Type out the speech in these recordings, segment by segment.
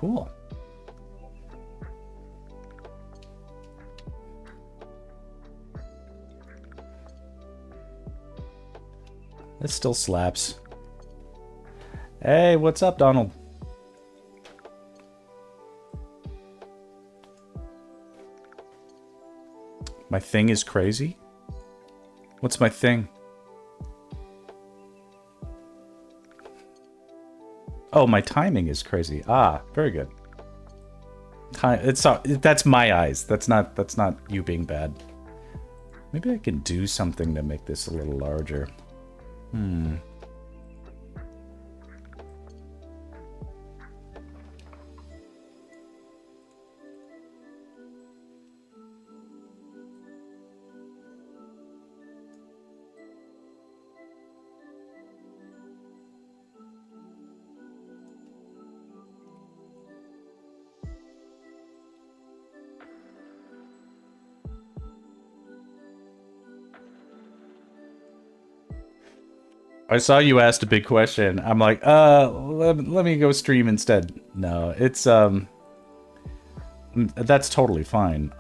Cool. It still slaps. Hey, what's up, Donald? My thing is crazy? What's my thing? Oh, my timing is crazy. Ah, very good. That's my eyes. That's not you being bad. Maybe I can do something to make this a little larger. I saw you asked a big question. I'm like, let me go stream instead. No, it's that's totally fine.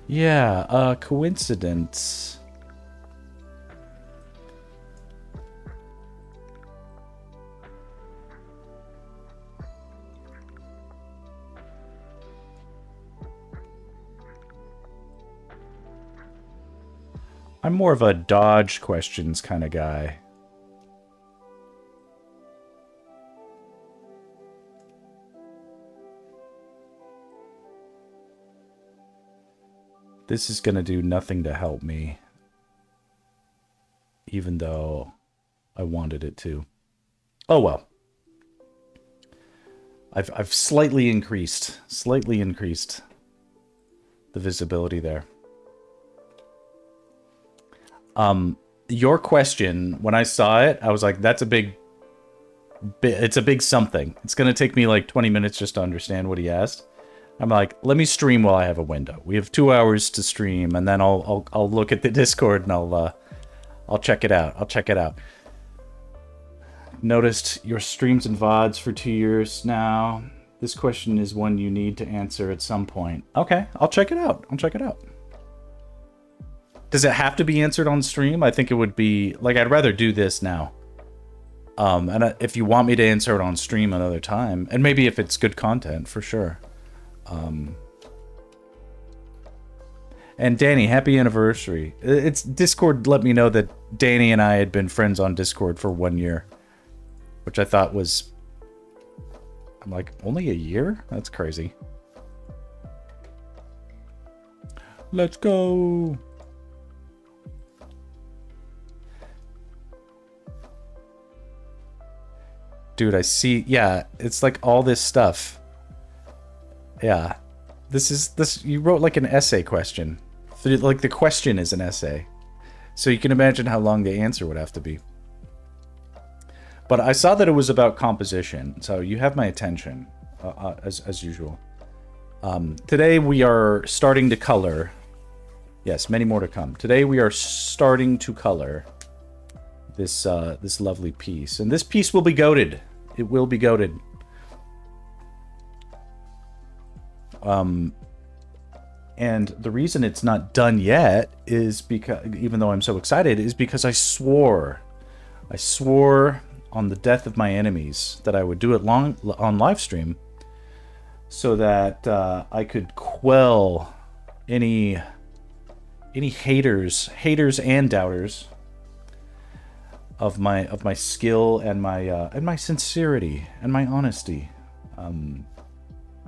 Yeah, coincidence. I'm more of a dodge questions kind of guy. This is going to do nothing to help me, even though I wanted it to. Oh well. I've slightly increased the visibility there. Your question, when I saw it, I was like, that's a big it's a big something. It's going to take me like 20 minutes just to understand what he asked. I'm like, let me stream while I have a window. We have 2 hours to stream, and then I'll look at the Discord and I'll check it out. I'll check it out. Noticed your streams and VODs for 2 years now. This question is one you need to answer at some point. Okay, I'll check it out. I'll check it out. Does it have to be answered on stream? I think it would be like, I'd rather do this now. And if you want me to answer it on stream another time, and maybe if it's good content, for sure. And Danny, happy anniversary. It's Discord let me know that Danny and I had been friends on Discord for 1 year, which I thought was, I'm like, only a year? That's crazy. Let's go. Dude, I see. Yeah, it's like all this stuff. Yeah. This you wrote like an essay question. Like the question is an essay. So you can imagine how long the answer would have to be. But I saw that it was about composition, so you have my attention, as usual. Today we are starting to color. Yes, many more to come. Today we are starting to color this this lovely piece, and this piece will be goated. It will be goated. And the reason it's not done yet is because, even though I'm so excited, is because I swore on the death of my enemies that I would do it on live stream, so that I could quell any haters and doubters of my skill and my sincerity and my honesty.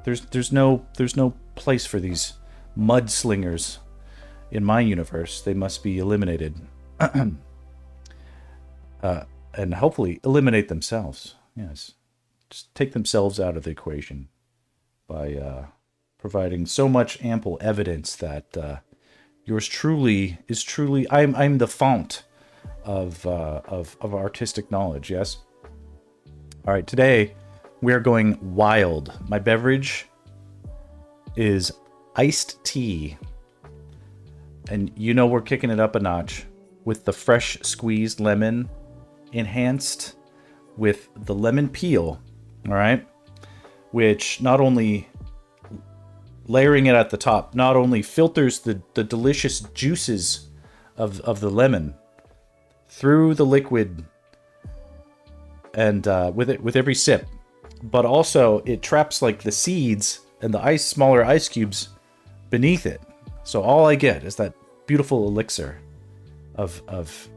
There's no place for these mudslingers in my universe. They must be eliminated. And hopefully eliminate themselves. Yes. Just take themselves out of the equation by providing so much ample evidence that yours truly is truly, I'm the font of artistic knowledge. Yes. All right. Today we are going wild. My beverage is iced tea. And you know we're kicking it up a notch with the fresh squeezed lemon enhanced with the lemon peel, all right? Which not only, layering it at the top, not only filters the delicious juices of the lemon through the liquid and with every sip, but also it traps like the seeds and the smaller ice cubes beneath it. So all I get is that beautiful elixir of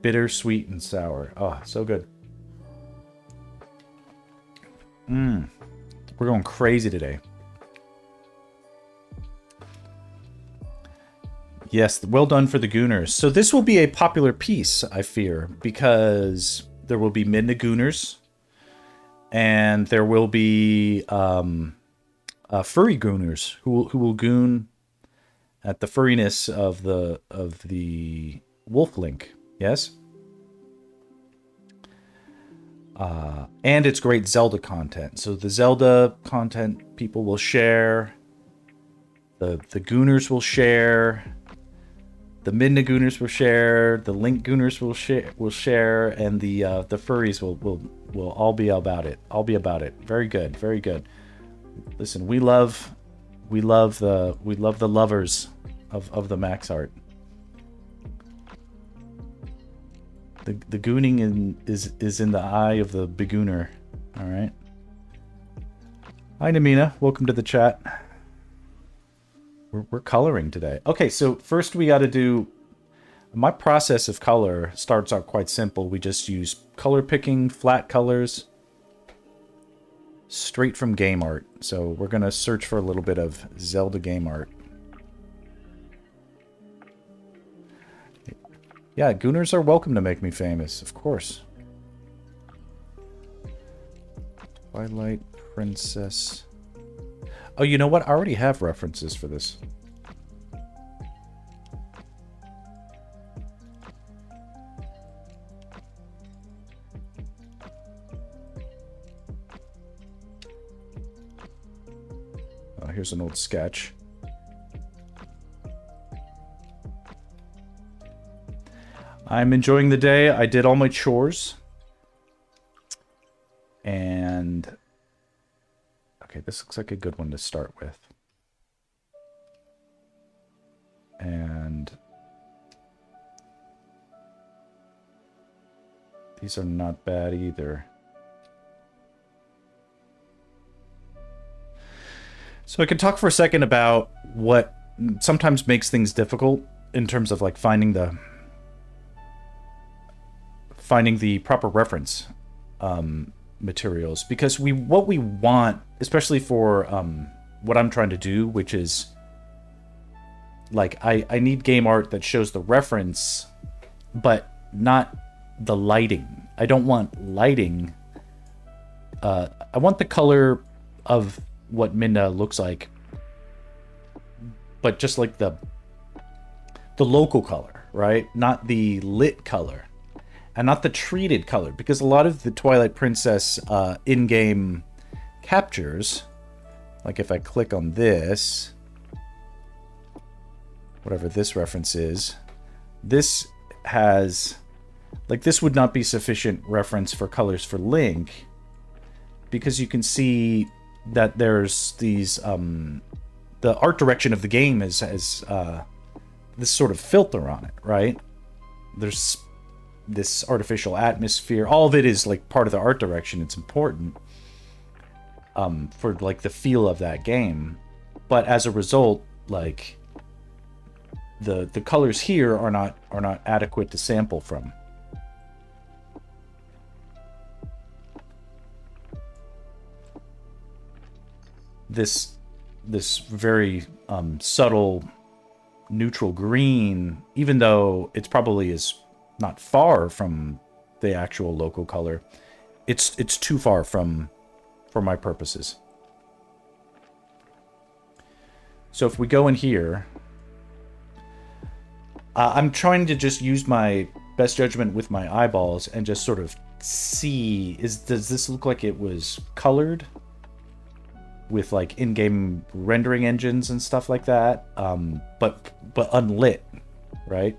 bitter, sweet, and sour. Oh, so good. We're going crazy today. Yes, well done for the Gooners. So this will be a popular piece, I fear, because there will be Midna Gooners, and there will be furry Gooners who will goon at the furriness of the Wolf Link. Yes. And it's great Zelda content. So the Zelda content people will share. The Gooners will share. The Midna Gooners will share. The Link Gooners will share, and the furries will all be about it. All be about it. Very good. Very good. Listen, we love the lovers of the Max art. The gooning is in the eye of the begooner. All right. Hi, Namina. Welcome to the chat. We're coloring today. Okay, so first we got to do... My process of color starts out quite simple. We just use color picking, flat colors, straight from game art. So we're going to search for a little bit of Zelda game art. Yeah, Gooners are welcome to make me famous, of course. Twilight Princess. Oh, you know what? I already have references for this. Oh, here's an old sketch. I'm enjoying the day. I did all my chores. And... okay, this looks like a good one to start with. And... these are not bad either. So I can talk for a second about what sometimes makes things difficult in terms of like finding the proper reference materials, because what we want, especially for what I'm trying to do, which is like I need game art that shows the reference but not the lighting. I don't want lighting. I want the color of what Midna looks like, but just like the local color, right? Not the lit color. And not the treated color, because a lot of the Twilight Princess in-game captures, like if I click on this, whatever this reference is, this has, like this would not be sufficient reference for colors for Link, because you can see that there's these, the art direction of the game has this sort of filter on it, right? There's this artificial atmosphere. All of it is like part of the art direction. It's important for like the feel of that game. But as a result, like the colors here are not adequate to sample from. This very subtle neutral green, even though it's probably is not far from the actual local color, it's too far for my purposes. So if we go in here, I'm trying to just use my best judgment with my eyeballs and just sort of see, does this look like it was colored with like in-game rendering engines and stuff like that, but unlit, right?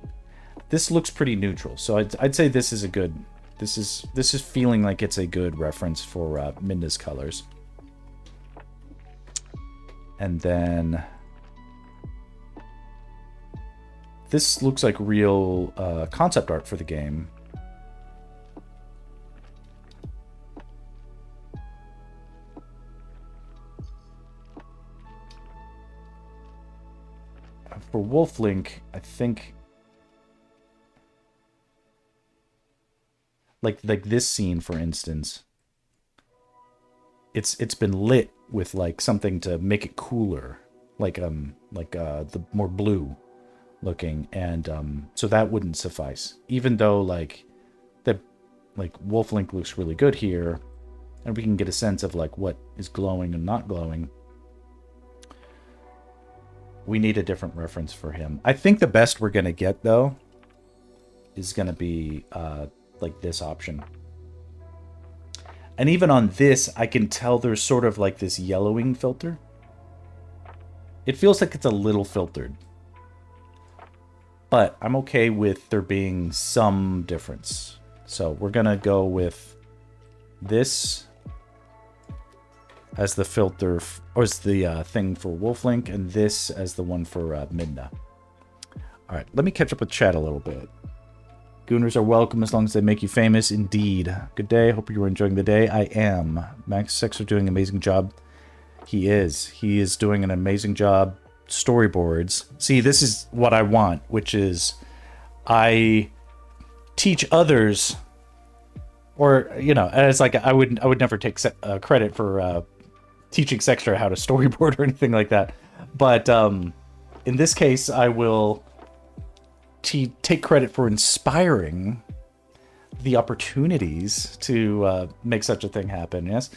This looks pretty neutral, so I'd say this is a good. This is feeling like it's a good reference for Midna's colors. And then this looks like real concept art for the game. For Wolf Link, I think like this scene, for instance, it's been lit with like something to make it cooler, like the more blue looking, and so that wouldn't suffice, even though like Wolf Link looks really good here, and we can get a sense of like what is glowing and not glowing. We need a different reference for him. I think the best we're gonna get though is gonna be like this option. And even on this, I can tell there's sort of like this yellowing filter. It feels like it's a little filtered. But I'm okay with there being some difference. So we're gonna go with this as the filter, or as the thing for Wolf Link, and this as the one for Midna. All right, let me catch up with chat a little bit. Gooners are welcome as long as they make you famous. Indeed. Good day. Hope you were enjoying the day. I am. Max Sexer doing an amazing job. He is. He is doing an amazing job. Storyboards. See, this is what I want, which is I teach others, or you know, and it's like I would never take credit for teaching Sexter how to storyboard or anything like that. But in this case, I will take credit for inspiring the opportunities to make such a thing happen. Yes,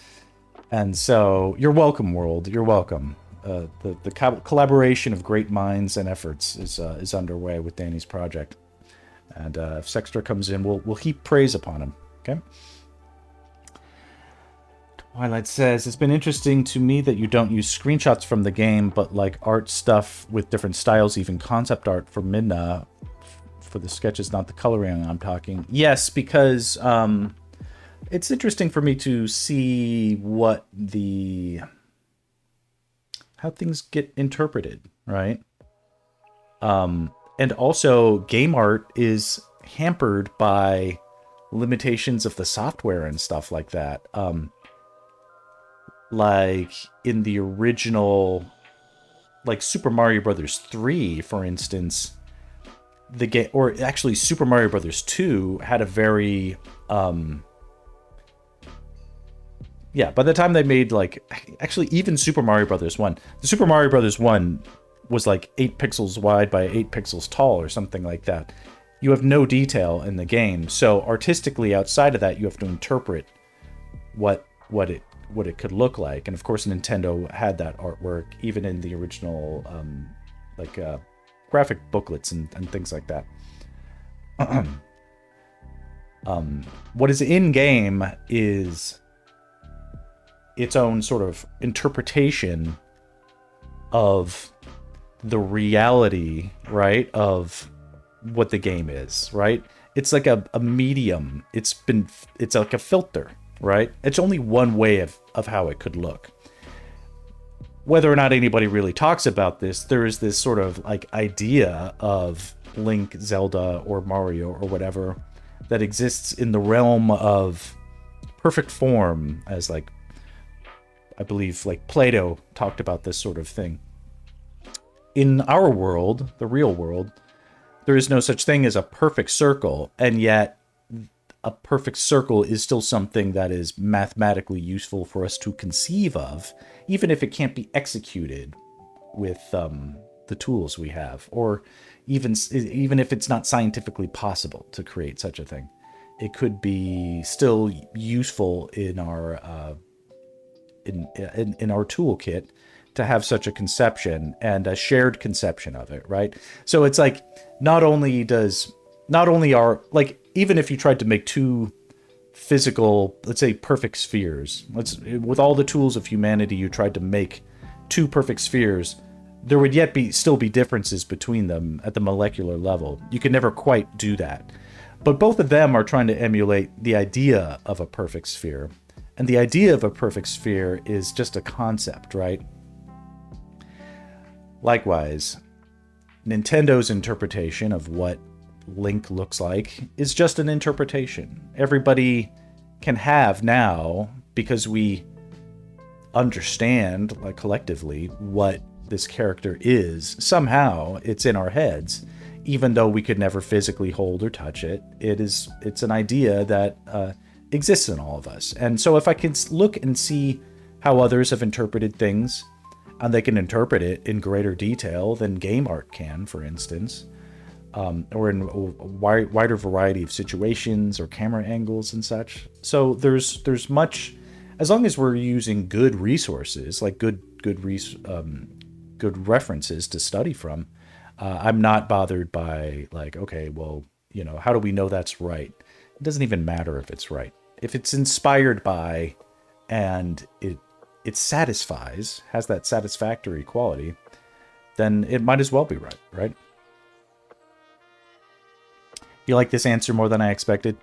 and so you're welcome, world. You're welcome. The collaboration of great minds and efforts is underway with Danny's project, and if Sexter comes in, we'll heap praise upon him. Okay. Twilight says, it's been interesting to me that you don't use screenshots from the game, but like art stuff with different styles, even concept art for Midna, for the sketches, not the coloring I'm talking. Yes, because it's interesting for me to see how things get interpreted, right? And also game art is hampered by limitations of the software and stuff like that. Like in the original, like Super Mario Brothers 3, for instance, the game, or actually Super Mario Brothers 2 had a very, yeah, by the time they made like, actually even Super Mario Brothers 1, the Super Mario Brothers 1 was like 8 pixels wide by 8 pixels tall or something like that. You have no detail in the game, so artistically outside of that, you have to interpret what it could look like. And of course, Nintendo had that artwork even in the original graphic booklets and things like that. What is in game is its own sort of interpretation of the reality, right, of what the game is, right? It's like a medium. It's like a filter, right? It's only one way of how it could look. Whether or not anybody really talks about this, there is this sort of like idea of Link, Zelda, or Mario, or whatever, that exists in the realm of perfect form, as like, I believe like Plato talked about this sort of thing. In our world, the real world, there is no such thing as a perfect circle, and yet a perfect circle is still something that is mathematically useful for us to conceive of, even if it can't be executed with the tools we have, or even if it's not scientifically possible to create such a thing. It could be still useful in our in our toolkit to have such a conception and a shared conception of it, right? So it's like not only are, like, even if you tried to make two physical, let's say perfect spheres. With all the tools of humanity, you tried to make two perfect spheres, there would yet still be differences between them at the molecular level. You could never quite do that. But both of them are trying to emulate the idea of a perfect sphere. And the idea of a perfect sphere is just a concept, right? Likewise, Nintendo's interpretation of what Link looks like is just an interpretation. Everybody can have now, because we understand, like, collectively what this character is. Somehow it's in our heads, even though we could never physically hold or touch it. It's an idea that exists in all of us. And so if I can look and see how others have interpreted things, and they can interpret it in greater detail than game art can, for instance, or in a wider variety of situations or camera angles and such. So there's much, as long as we're using good resources, like good references to study from. I'm not bothered by, like, okay, well, you know, how do we know that's right? It doesn't even matter if it's right. If it's inspired by and it satisfies, has that satisfactory quality, then it might as well be right, right? You like this answer more than I expected?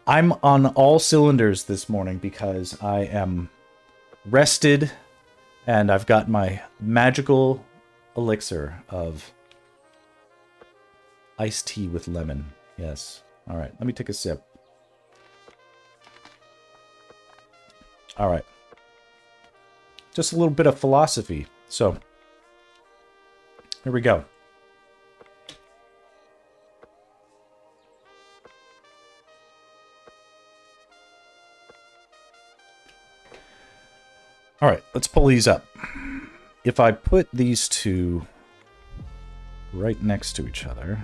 I'm on all cylinders this morning because I am rested and I've got my magical elixir of iced tea with lemon. Yes. All right, let me take a sip. All right. Just a little bit of philosophy. So, here we go. All right, let's pull these up. If I put these two right next to each other,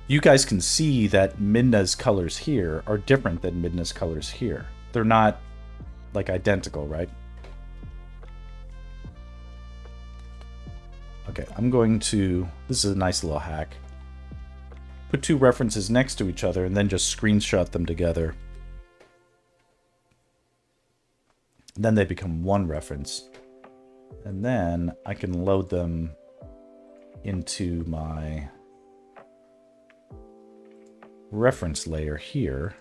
you guys can see that Midna's colors here are different than Midna's colors here. They're not, like, identical, right? Okay, I'm going to... This is a nice little hack. Put two references next to each other and then just screenshot them together. Then they become one reference. And then I can load them into my reference layer here.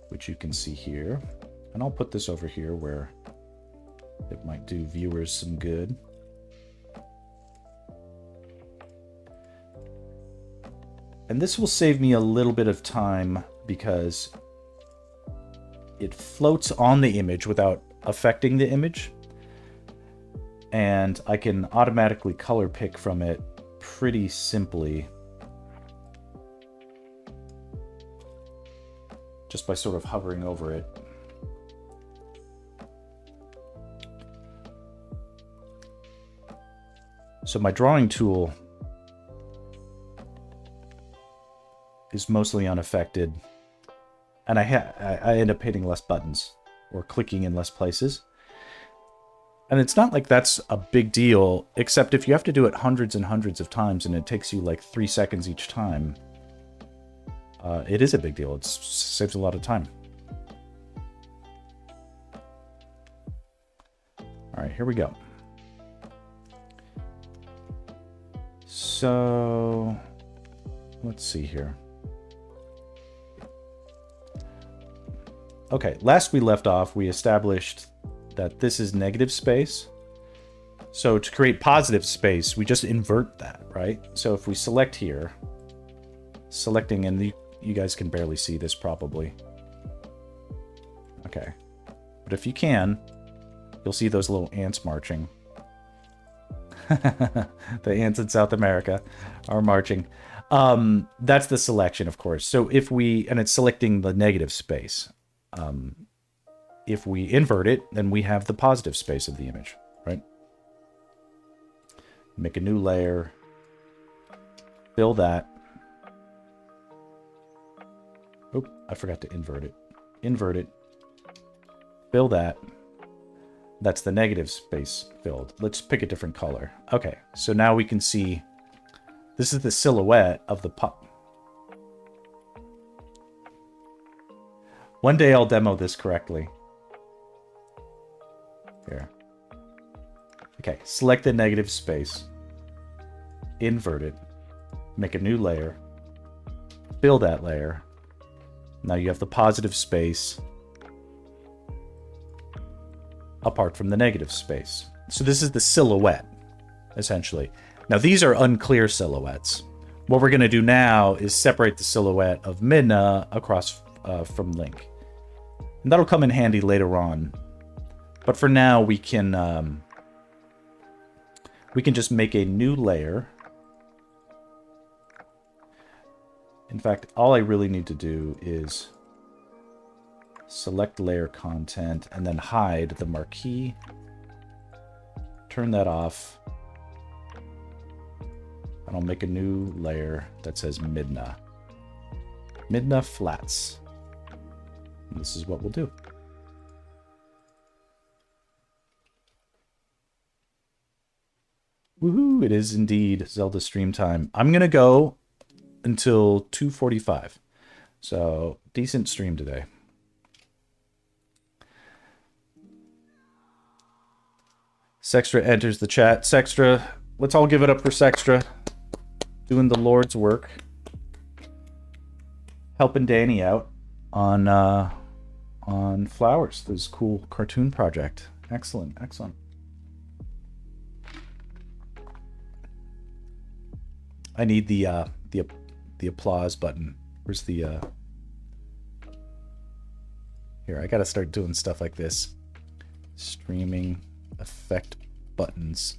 Which you can see here. And I'll put this over here where it might do viewers some good. And this will save me a little bit of time because it floats on the image without affecting the image. And I can automatically color pick from it pretty simply. Just by sort of hovering over it. So my drawing tool is mostly unaffected, and I end up hitting less buttons or clicking in less places. And it's not like that's a big deal, except if you have to do it hundreds and hundreds of times and it takes you like 3 seconds each time, it is a big deal. It saves a lot of time. All right, here we go. So, let's see here. Okay, last we left off, we established that this is negative space. So to create positive space, we just invert that, right? So if we select here, selecting, and you guys can barely see this probably. Okay, but if you can, you'll see those little ants marching. The ants in South America are marching. That's the selection, of course. So if we, and it's selecting the negative space. If we invert it, then we have the positive space of the image, right? Make a new layer. Fill that. Oh, I forgot to invert it. Invert it. Fill that. That's the negative space filled. Let's pick a different color. Okay, so now we can see this is the silhouette of the pop. One day I'll demo this correctly. Here. Okay, select the negative space. Invert it. Make a new layer. Fill that layer. Now you have the positive space apart from the negative space. So this is the silhouette, essentially. Now these are unclear silhouettes. What we're going to do now is separate the silhouette of Midna across from Link. And that'll come in handy later on. But for now, we can just make a new layer. In fact, all I really need to do is select layer content and then hide the marquee. Turn that off. And I'll make a new layer that says Midna. Midna flats. And this is what we'll do. Woohoo, it is indeed Zelda stream time. I'm going to go until 2:45. So, decent stream today. Sextra enters the chat. Sextra, let's all give it up for Sextra. Doing the Lord's work. Helping Danny out on Flowers, this cool cartoon project. Excellent, excellent. I need the applause button. Where's the Here, I gotta start doing stuff like this. Streaming effect buttons.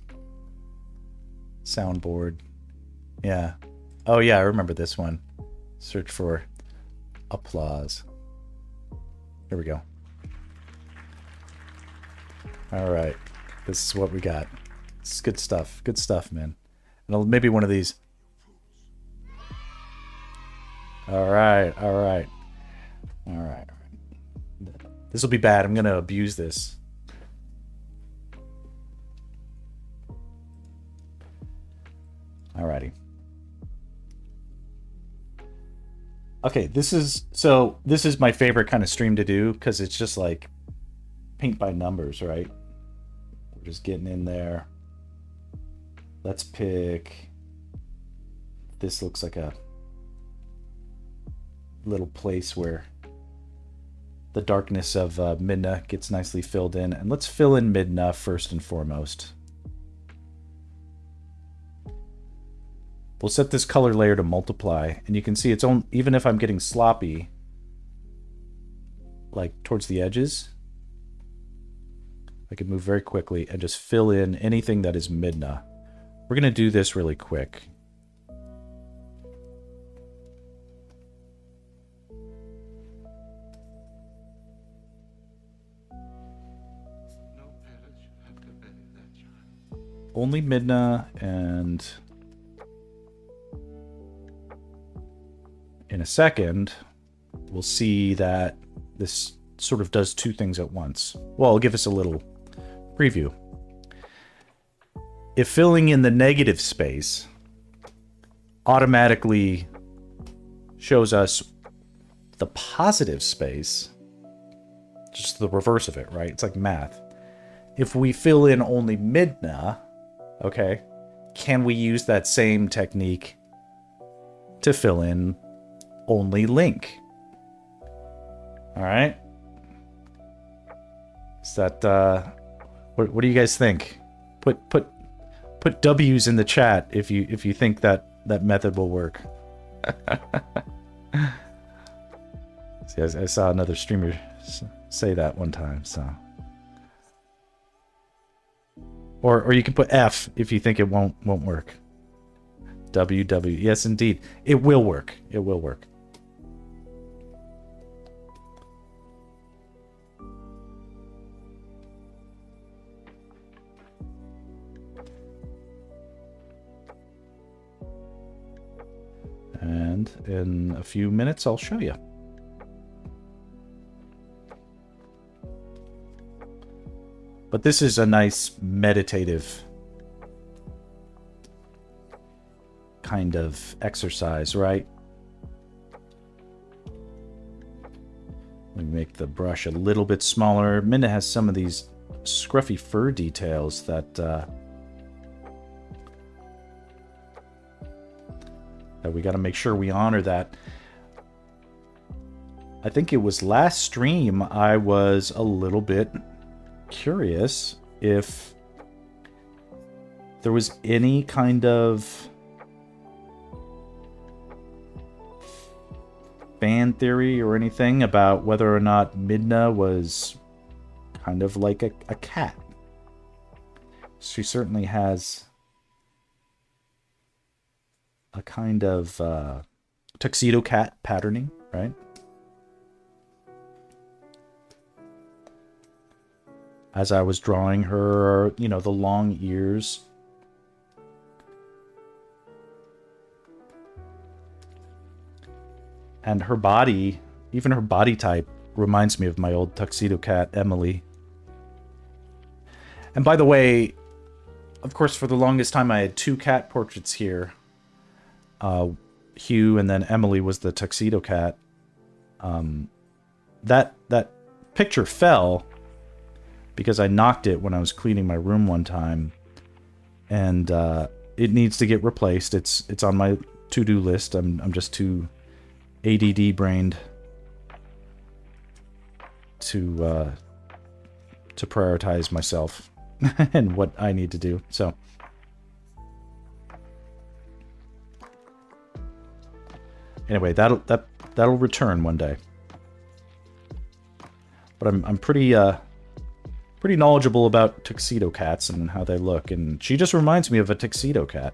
Soundboard. Yeah. Oh yeah, I remember this one. Search for applause. Here we go. All right. This is what we got. This is good stuff. Good stuff, man. And maybe one of these. All right. All right. All right. This will be bad. I'm going to abuse this. Alrighty. Okay, this is my favorite kind of stream to do because it's just like paint by numbers, right? We're just getting in there. Let's pick. This looks like a little place where the darkness of Midna gets nicely filled in. And let's fill in Midna first and foremost. We'll set this color layer to multiply, and you can see it's on, even if I'm getting sloppy, like towards the edges, I can move very quickly and just fill in anything that is Midna. We're going to do this really quick. Only Midna, and in a second, we'll see that this sort of does two things at once. Well, I'll give us a little preview. If filling in the negative space automatically shows us the positive space, just the reverse of it, right? It's like math. If we fill in only Midna, okay, can we use that same technique to fill in only Link? All right. Is that what do you guys think? Put W's in the chat if you think that method will work. See, I saw another streamer say that one time, so. Or you can put F if you think it won't work. WW. Yes, indeed. It will work. It will work. And in a few minutes, I'll show you. But this is a nice meditative kind of exercise, right? Let me make the brush a little bit smaller. Minna has some of these scruffy fur details that that we got to make sure we honor that. I think it was last stream I was a little bit curious if there was any kind of fan theory or anything about whether or not Midna was kind of like a cat. She certainly has a kind of tuxedo cat patterning, right? As I was drawing her, you know, the long ears. And her body, even her body type, reminds me of my old tuxedo cat, Emily. And by the way, of course, for the longest time I had two cat portraits here. Hugh and then Emily was the tuxedo cat. That picture fell because I knocked it when I was cleaning my room one time. And it needs to get replaced. It's on my to-do list. I'm just too ADD brained to prioritize myself and what I need to do. So anyway, that'll return one day. But I'm pretty knowledgeable about tuxedo cats and how they look, and she just reminds me of a tuxedo cat.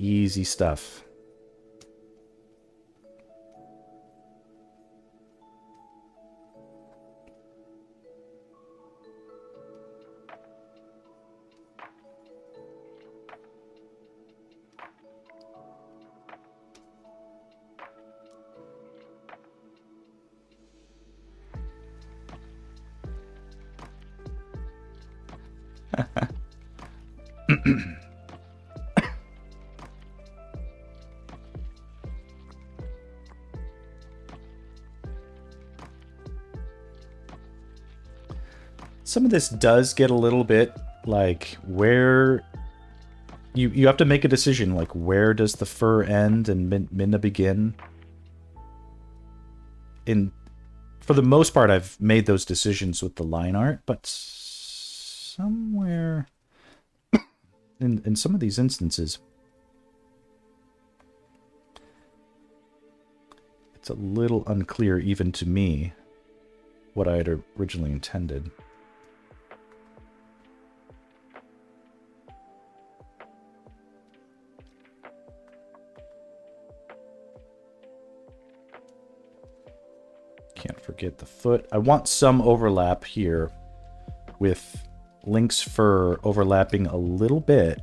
Easy stuff. Some of this does get a little bit like where you have to make a decision, like where does the fur end and Minna begin? For the most part, I've made those decisions with the line art, but somewhere in some of these instances, it's a little unclear even to me what I had originally intended. Can't forget the foot. I want some overlap here with Link's fur overlapping a little bit.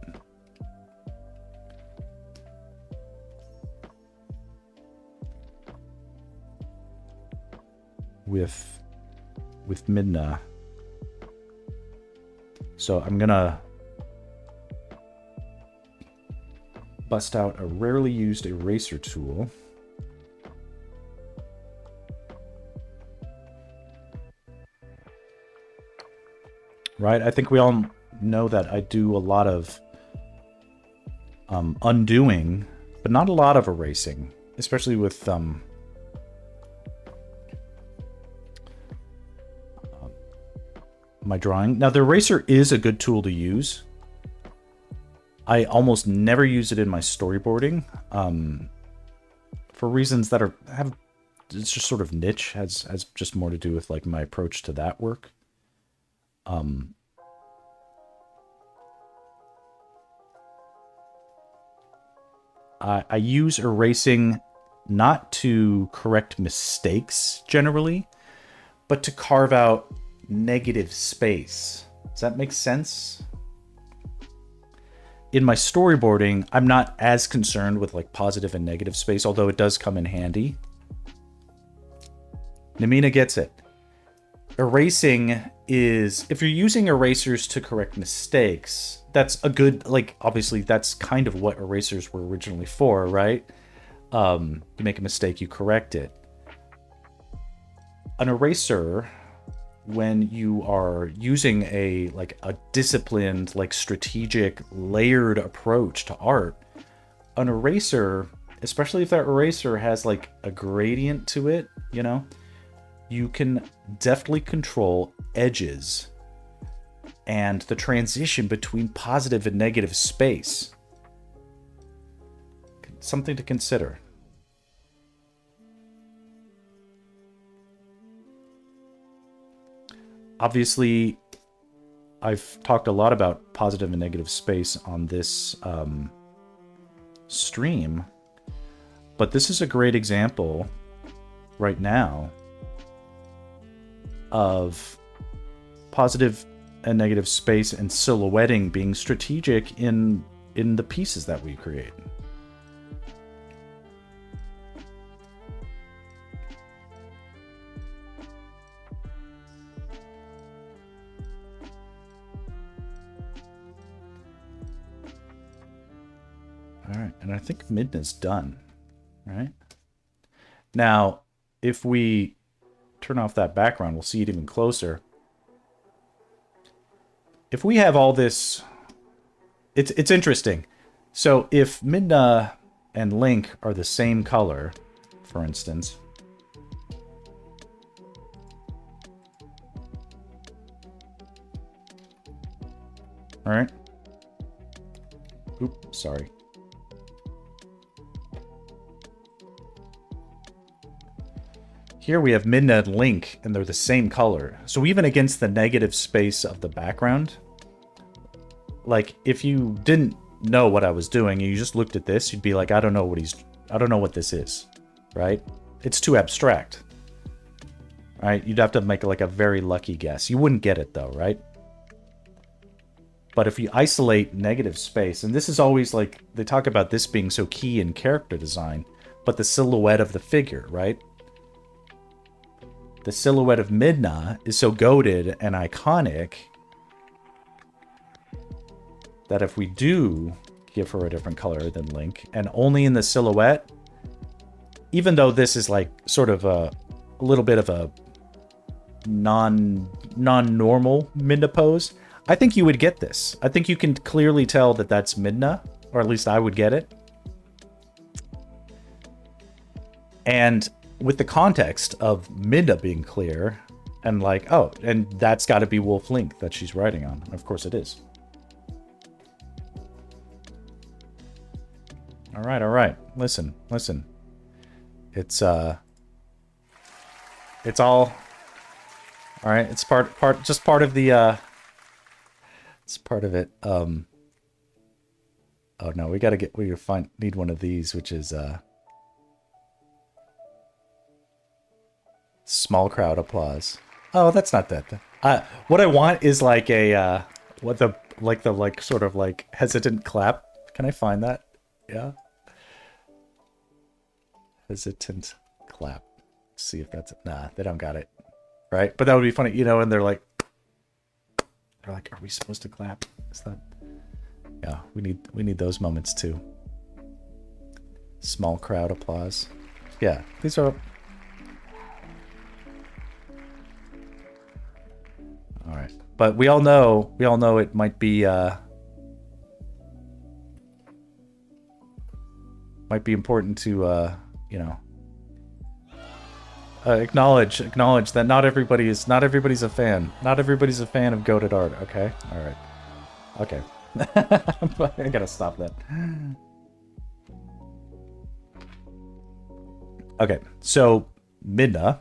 With Midna. So I'm gonna bust out a rarely used eraser tool. Right? I think we all know that I do a lot of undoing, but not a lot of erasing, especially with my drawing. Now, the eraser is a good tool to use. I almost never use it in my storyboarding for reasons that it's just sort of niche, has just more to do with like my approach to that work. I use erasing not to correct mistakes generally, but to carve out negative space. Does that make sense? In my storyboarding, I'm not as concerned with like positive and negative space, although it does come in handy. Namina gets it. Erasing is, if you're using erasers to correct mistakes, that's a good, like, obviously that's kind of what erasers were originally for, right? You make a mistake, you correct it. An eraser, when you are using a disciplined, like strategic, layered approach to art, an eraser, especially if that eraser has like a gradient to it, you know, you can deftly control edges and the transition between positive and negative space. Something to consider. Obviously, I've talked a lot about positive and negative space on this stream, but this is a great example right now of positive and negative space and silhouetting being strategic in the pieces that we create. All right, and I think Midna's done, right? Now, if we turn off that background, we'll see it even closer. If we have all this, it's interesting. So if Midna and Link are the same color, for instance, all right. Oops, sorry. Here we have Midna and Link, and they're the same color. So even against the negative space of the background, like if you didn't know what I was doing and you just looked at this, you'd be like, I don't know what this is, right? It's too abstract, right? You'd have to make like a very lucky guess. You wouldn't get it though, right? But if you isolate negative space, and this is always like, they talk about this being so key in character design, but the silhouette of the figure, right? The silhouette of Midna is so goated and iconic that if we do give her a different color than Link, and only in the silhouette, even though this is like sort of a little bit of a non-normal Midna pose, I think you would get this. I think you can clearly tell that that's Midna, or at least I would get it. And with the context of Midna being clear, and like, oh, and that's got to be Wolf Link that she's writing on. Of course it is. All right. Listen. It's all all right. It's just part of the it's part of it. Oh no, we need one of these, which is small crowd applause. Oh, that's not that. What I want is like a sort of like hesitant clap. Can I find that? Yeah. Hesitant clap. Let's see if that's, nah, they don't got it. Right? But that would be funny, you know, and they're like, are we supposed to clap? Is that, yeah, we need those moments too. Small crowd applause. Yeah, these are, all right. But we all know it might be important to you know, acknowledge that not everybody's a fan. Not everybody's a fan of goated art. Okay, all right, okay. I gotta stop that. Okay, so Midna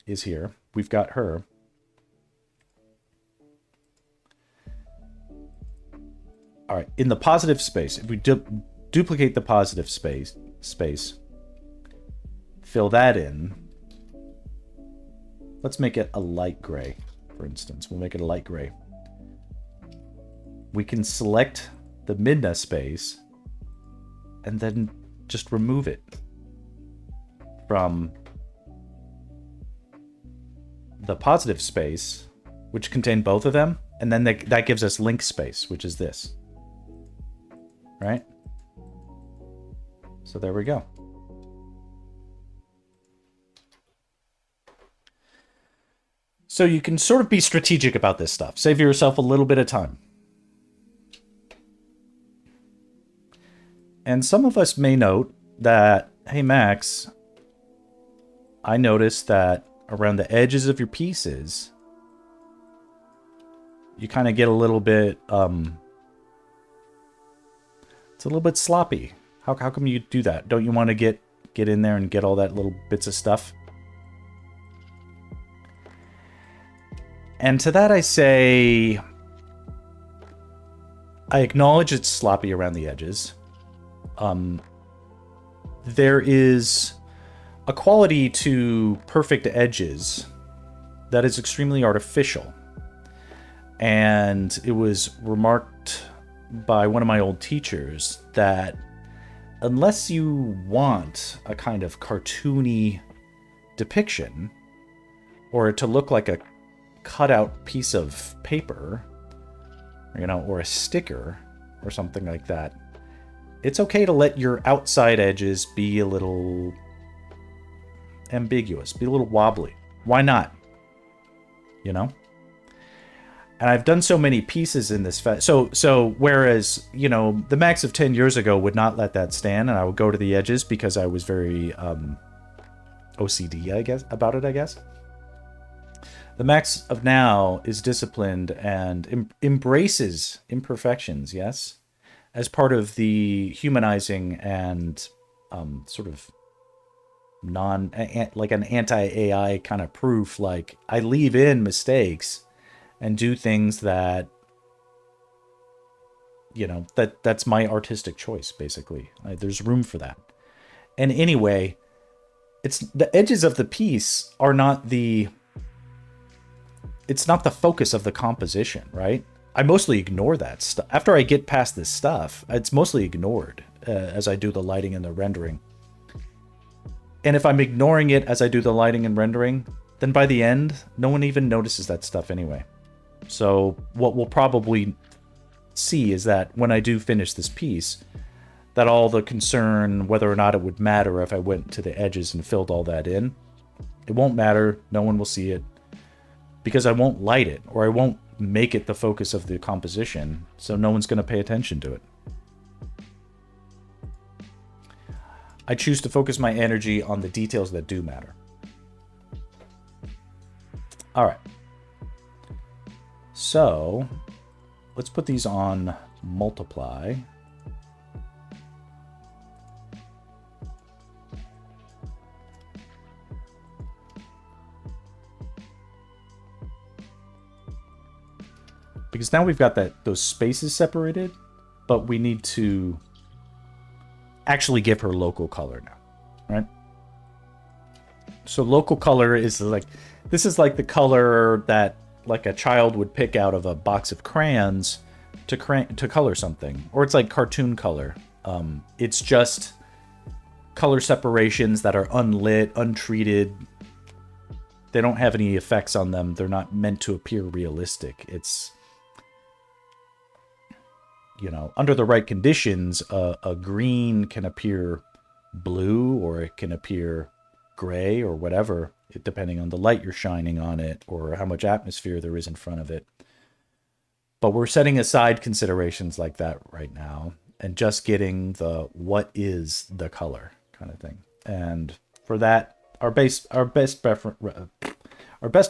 is here. We've got her. All right, in the positive space, if we duplicate the positive space, fill that in. Let's make it a light gray. for instance. We'll make it a light gray. We can select the Midna space and then just remove it from the positive space, which contain both of them, and then that gives us link space, which is this. Right? So there we go. So you can sort of be strategic about this stuff. Save yourself a little bit of time. And some of us may note that, hey Max, I noticed that around the edges of your pieces, you kind of get a little bit, it's a little bit sloppy. How come you do that? Don't you want to get in there and get all that little bits of stuff? And to that I say, I acknowledge it's sloppy around the edges. There is a quality to perfect edges that is extremely artificial. And it was remarked by one of my old teachers that unless you want a kind of cartoony depiction, or to look like a cutout piece of paper, you know, or a sticker or something like that, it's okay to let your outside edges be a little ambiguous, be a little wobbly. Why not? You know? And I've done so many pieces in this so whereas, you know, the Max of 10 years ago would not let that stand, and I would go to the edges because I was very OCD, I guess, about it, I guess. The Max of now is disciplined and embraces imperfections, yes, as part of the humanizing and sort of like an anti-AI kind of proof. Like, I leave in mistakes and do things that, you know, that's my artistic choice, basically. There's room for that. And anyway, it's the edges of the piece are not it's not the focus of the composition, right? I mostly ignore that stuff. After I get past this stuff, it's mostly ignored as I do the lighting and the rendering. And if I'm ignoring it as I do the lighting and rendering, then by the end, no one even notices that stuff anyway. So what we'll probably see is that when I do finish this piece, that all the concern whether or not it would matter if I went to the edges and filled all that in, it won't matter. No one will see it because I won't light it, or I won't make it the focus of the composition, so no one's going to pay attention to it. I choose to focus my energy on the details that do matter. All right. So let's put these on multiply. Because now we've got those spaces separated, but we need to actually give her local color now, right? So local color is like, this is like the color that like a child would pick out of a box of crayons to color something, or it's like cartoon color. It's just color separations that are unlit, untreated. They don't have any effects on them. They're not meant to appear realistic. It's, you know, under the right conditions, a green can appear blue, or it can appear gray, or whatever, depending on the light you're shining on it, or how much atmosphere there is in front of it. But we're setting aside considerations like that right now, and just getting the what is the color kind of thing. And for that, our best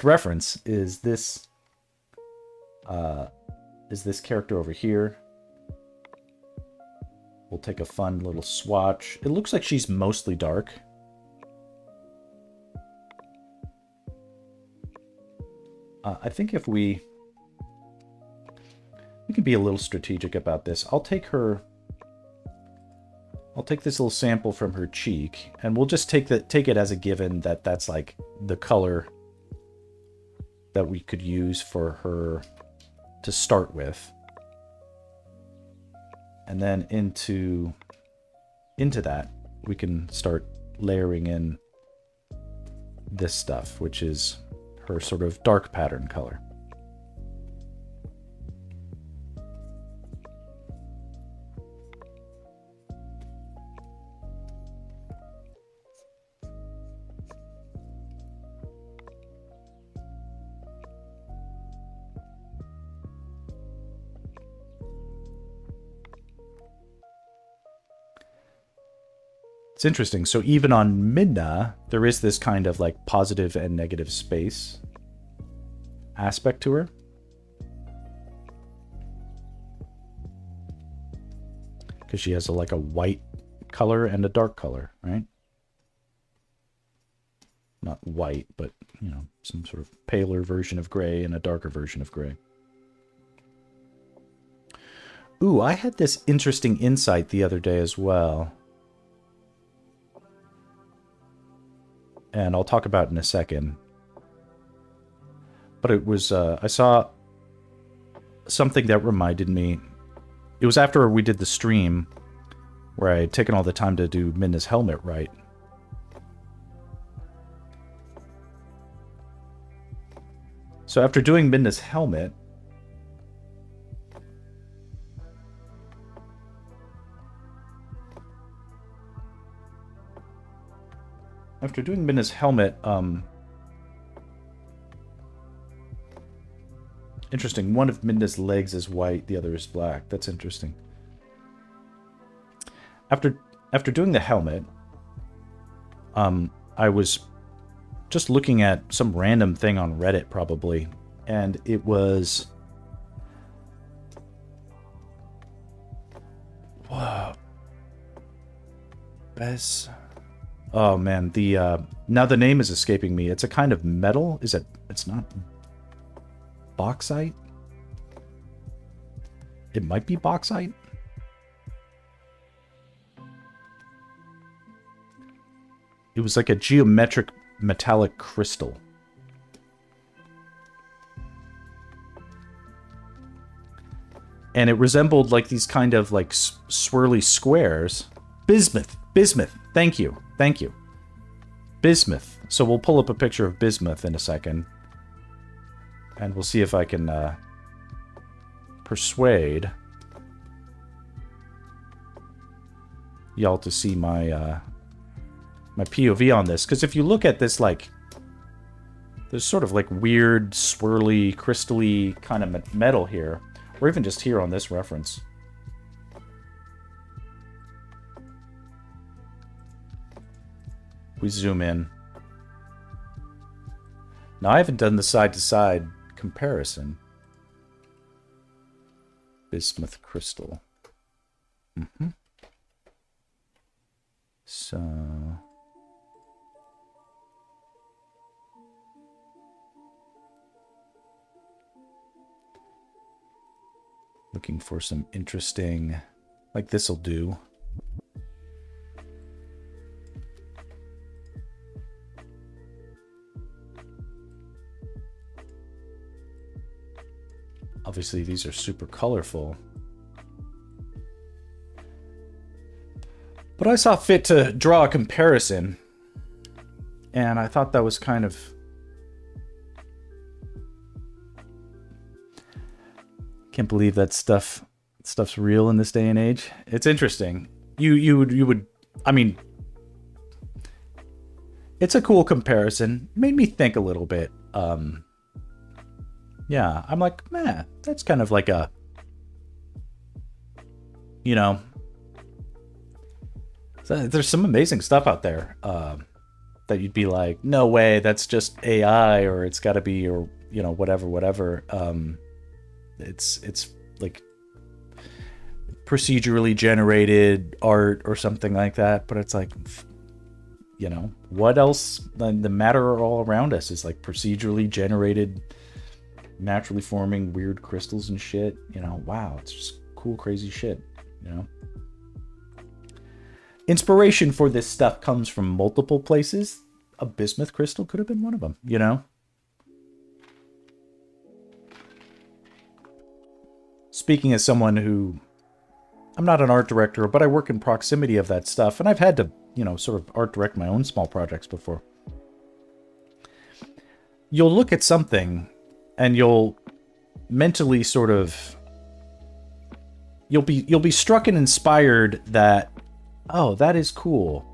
reference is this character over here. We'll take a fun little swatch. It looks like she's mostly dark. I think if we can be a little strategic about this. I'll take this little sample from her cheek, and we'll just take it as a given that that's like the color that we could use for her to start with. And then into that, we can start layering in this stuff, which is her sort of dark pattern color. It's interesting. So even on Midna, there is this kind of like positive and negative space aspect to her. Because she has like a white color and a dark color, right? Not white, but, you know, some sort of paler version of gray and a darker version of gray. Ooh, I had this interesting insight the other day as well. And I'll talk about it in a second. But it was, I saw something that reminded me. It was after we did the stream where I had taken all the time to do Midna's helmet right. So after doing Midna's helmet, interesting. One of Midna's legs is white, the other is black. That's interesting. After doing the helmet, I was just looking at some random thing on Reddit, probably, and it was, wow, Bess. Oh man, now the name is escaping me. It's a kind of metal. Is it? It's not bauxite. It might be bauxite. It was like a geometric metallic crystal. And it resembled like these kind of like swirly squares. Bismuth. Thank you. Bismuth. So we'll pull up a picture of bismuth in a second. And we'll see if I can persuade y'all to see my my POV on this. Because if you look at this, like, there's sort of like weird, swirly, crystally kind of metal here. Or even just here on this reference. We zoom in. Now, I haven't done the side-to-side comparison. Bismuth crystal. So... looking for some interesting... like this'll do. Obviously, these are super colorful. But I saw fit to draw a comparison. And I thought that was kind of... can't believe that stuff's real in this day and age. It's interesting. You would I mean, it's a cool comparison. It made me think a little bit. Yeah, I'm like, man, that's kind of like a, you know, there's some amazing stuff out there that you'd be like, no way, that's just AI, or it's got to be, or, you know, whatever. It's like procedurally generated art or something like that, but it's like, you know, what else? The matter all around us is like procedurally generated, naturally forming weird crystals and shit. You know, wow, it's just cool, crazy shit, you know. Inspiration for this stuff comes from multiple places. A bismuth crystal could have been one of them, you know. speaking as someone who, I'm not an art director, but I work in proximity of that stuff, and I've had to, you know, sort of art direct my own small projects before. You'll look at something and you'll mentally sort of, you'll be struck and inspired that, oh, that is cool.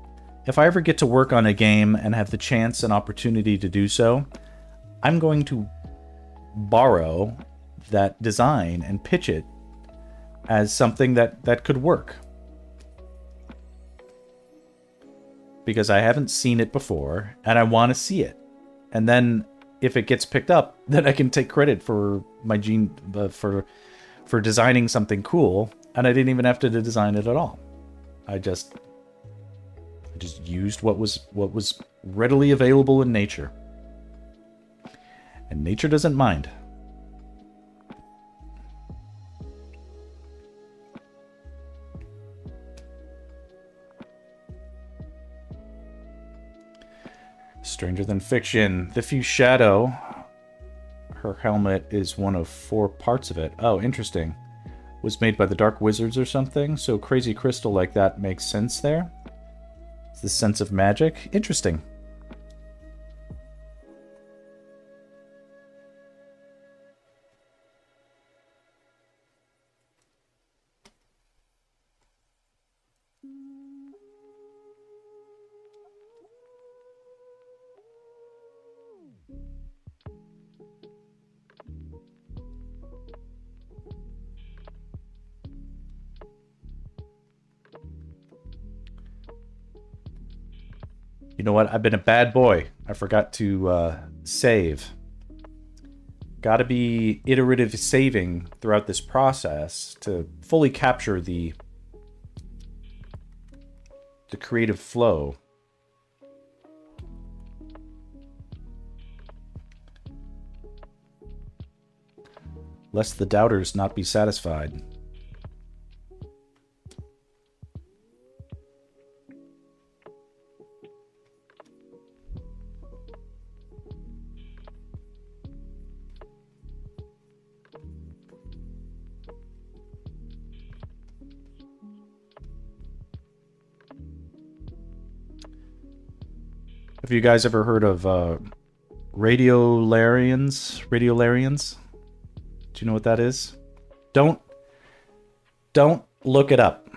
If I ever get to work on a game and have the chance and opportunity to do so, I'm going to borrow that design and pitch it as something that could work. Because I haven't seen it before and I want to see it. And then if it gets picked up, then I can take credit for my for designing something cool, and I didn't even have to design it at all. I just used what was readily available in nature. And nature doesn't mind. Stranger Than Fiction. The Few Shadow. Her helmet is one of 4 parts of it. Oh, interesting. Was made by the Dark Wizards or something, so crazy crystal like that makes sense there. It's the sense of magic. Interesting. You know what? I've been a bad boy. I forgot to save. Gotta be iterative saving throughout this process to fully capture the creative flow. Lest the doubters not be satisfied. Have you guys ever heard of Radiolarians? Radiolarians? Do you know what that is? Don't look it up.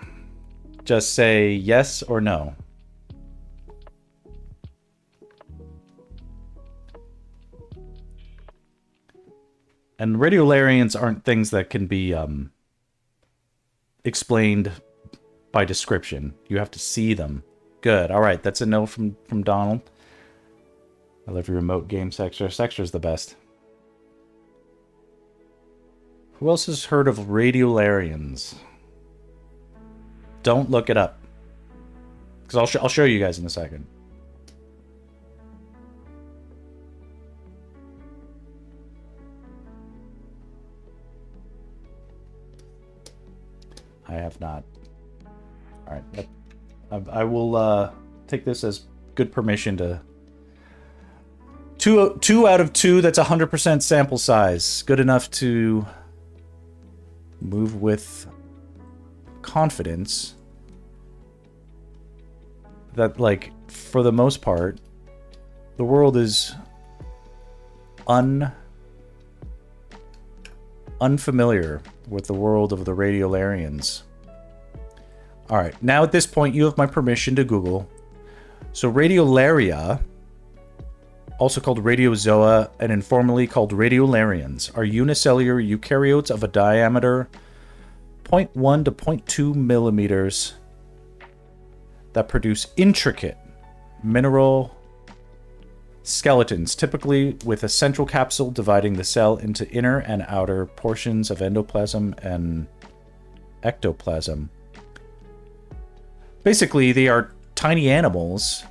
Just say yes or no. And radiolarians aren't things that can be explained by description. You have to see them. Good. All right. That's a no from Donald. I love your remote game, Sextra. Sextra's the best. Who else has heard of Radiolarians? Don't look it up. Because I'll show you guys in a second. I have not. All right. I will take this as good permission to... Two out of 2, that's 100% sample size. Good enough to move with confidence that, like, for the most part, the world is unfamiliar with the world of the Radiolarians. Alright, now at this point you have my permission to Google. So Radiolaria, also called radiozoa and informally called radiolarians, are unicellular eukaryotes of a diameter 0.1 to 0.2 millimeters that produce intricate mineral skeletons, typically with a central capsule dividing the cell into inner and outer portions of endoplasm and ectoplasm. Basically, they are tiny animals,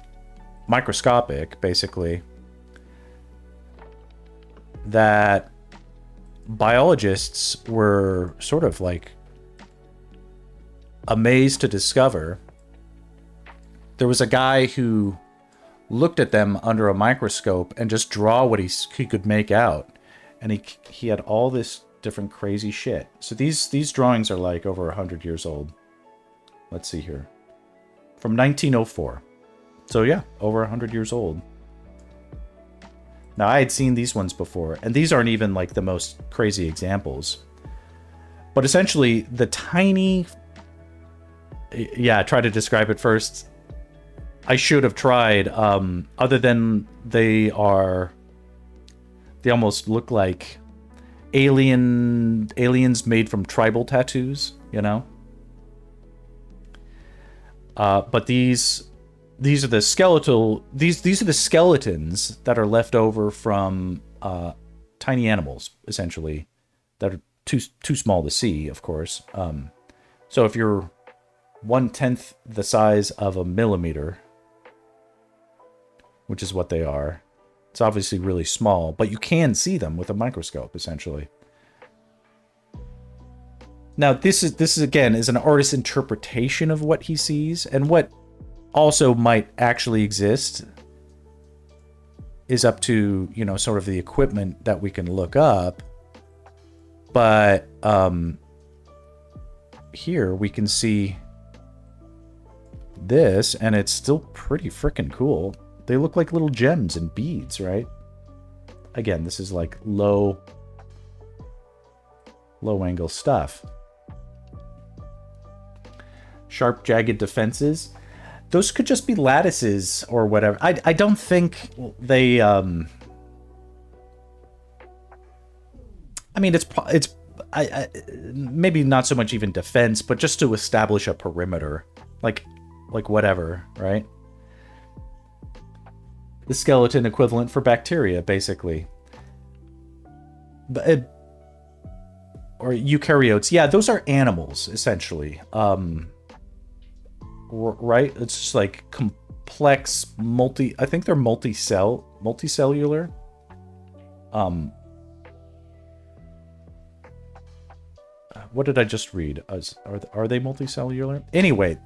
microscopic, basically, that biologists were sort of like amazed to discover. There was a guy who looked at them under a microscope and just draw what he could make out. And he had all this different crazy shit. So these drawings are like over 100 years old. Let's see here. From 1904. So yeah, over 100 years old. Now, I had seen these ones before, and these aren't even like the most crazy examples. But essentially, the tiny... Yeah, try to describe it first. I should have tried. Other than they almost look like aliens made from tribal tattoos, you know? But these are the skeletal... These are the skeletons that are left over from tiny animals, essentially, that are too small to see, of course. So if you're 1/10 the size of a millimeter, which is what they are, it's obviously really small, but you can see them with a microscope, essentially. Now, this is again is an artist's interpretation of what he sees, and what also might actually exist is up to, you know, sort of the equipment that we can look up. But here we can see this, and it's still pretty freaking cool. They look like little gems and beads, right? Again, this is like low angle stuff. Sharp, jagged defenses. Those could just be lattices or whatever. I don't think they... I mean, it's maybe not so much even defense, but just to establish a perimeter. Like whatever, right? The skeleton equivalent for bacteria, basically. But or eukaryotes. Yeah, those are animals, essentially. Right? It's just like complex I think they're multicellular. What did I just read? Are they multicellular? Anyway,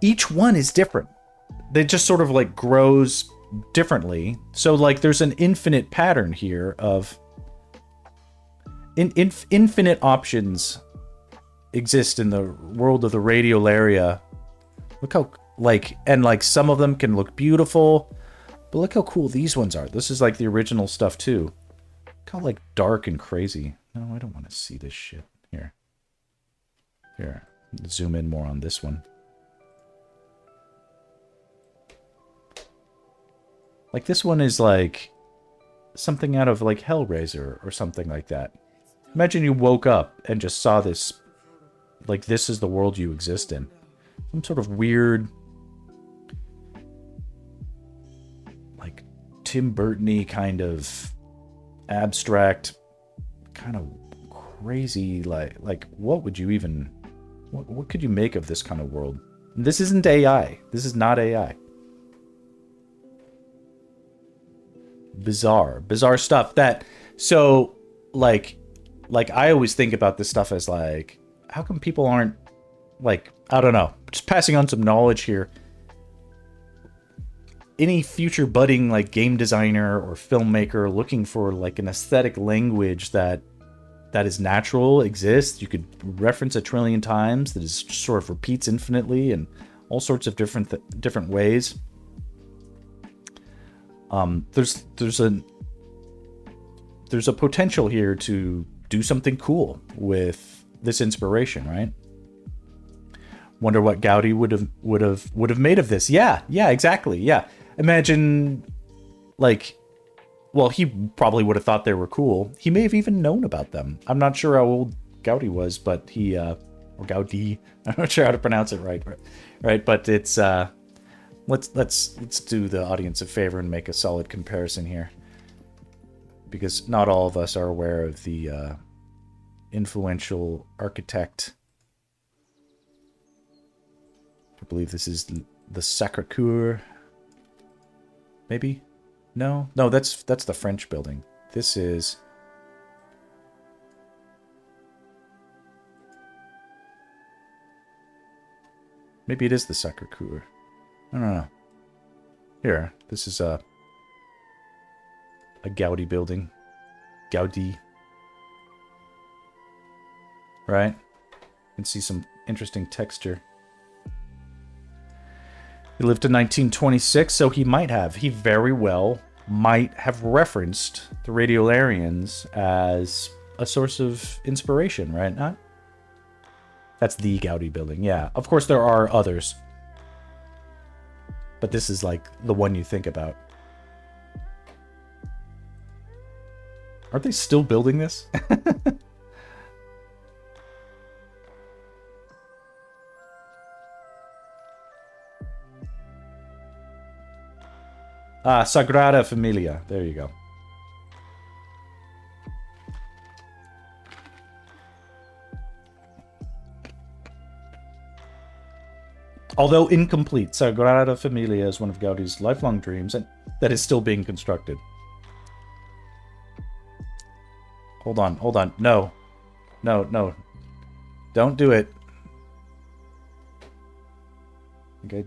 each one is different. They just sort of like grows differently. So like there's an infinite pattern here of infinite options exist in the world of the radiolaria. Look how and some of them can look beautiful, but look how cool these ones are. This is like the original stuff too. Look how like dark and crazy. No, I don't want to see this shit. Here, zoom in more on this one. Like this one is like something out of like Hellraiser or something like that. Imagine you woke up and just saw this, like this is the world you exist in. Some sort of weird, like Tim Burton-y kind of abstract, kind of crazy, like what would you even, what could you make of this kind of world? This isn't AI. This is not AI. Bizarre stuff that, so like I always think about this stuff as like, how come people aren't like, I don't know, just passing on some knowledge here. Any future budding like game designer or filmmaker looking for like an aesthetic language that is natural, exists, you could reference a trillion times, that is just sort of repeats infinitely in all sorts of different ways. There's a potential here to do something cool with this inspiration, right? Wonder what Gaudi would have made of this. Yeah, exactly. Yeah. Imagine, like, well, he probably would have thought they were cool. He may have even known about them. I'm not sure how old Gaudi was, but he or Gaudi, I'm not sure how to pronounce it right? But it's let's do the audience a favor and make a solid comparison here, because not all of us are aware of the influential architect. I believe this is the Sacré-Cœur. Maybe? No, that's the French building. This is... Maybe it is the Sacré-Cœur. I don't know. Here, this is a Gaudi building. Gaudi. right? You can see some interesting texture. He lived to 1926, so he very well might have referenced the Radiolarians as a source of inspiration, right? Not? That's the Gaudi building, yeah. Of course, there are others. But this is like the one you think about. Aren't they still building this? Sagrada Familia. There you go. Although incomplete, Sagrada Familia is one of Gaudi's lifelong dreams and that is still being constructed. Hold on, hold on. No. No, no. Don't do it. Okay.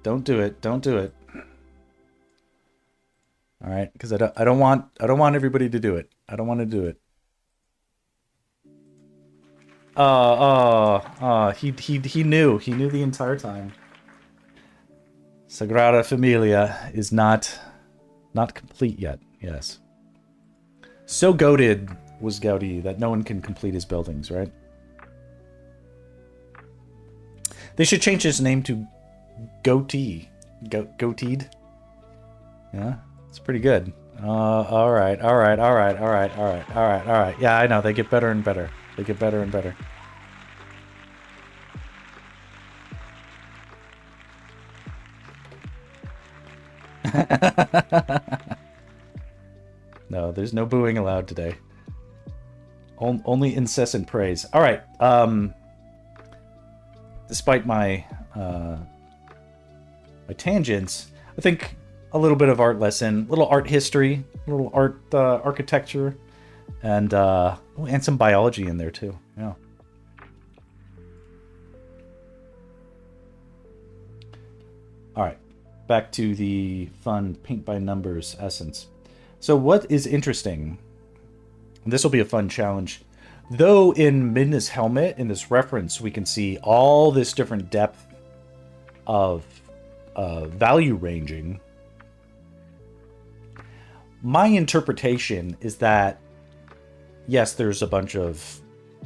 Don't do it. Don't do it. All right, because I don't want everybody to do it. I don't want to do it. He knew the entire time. Sagrada Familia is not complete yet. Yes. So goated was Gaudi that no one can complete his buildings, right? They should change his name to Goatee. Goateed. Yeah, it's pretty good. All right. Yeah, I know. They get better and better. They get better and better. No, there's no booing allowed today. Only incessant praise. All right. Despite my my tangents, I think a little bit of art lesson, little art history, little art architecture, and some biology in there too. Yeah. All right. Back to the fun paint by numbers essence. So what is interesting, this will be a fun challenge, though in Midna's helmet, in this reference, we can see all this different depth of value ranging. My interpretation is that, yes, there's a bunch of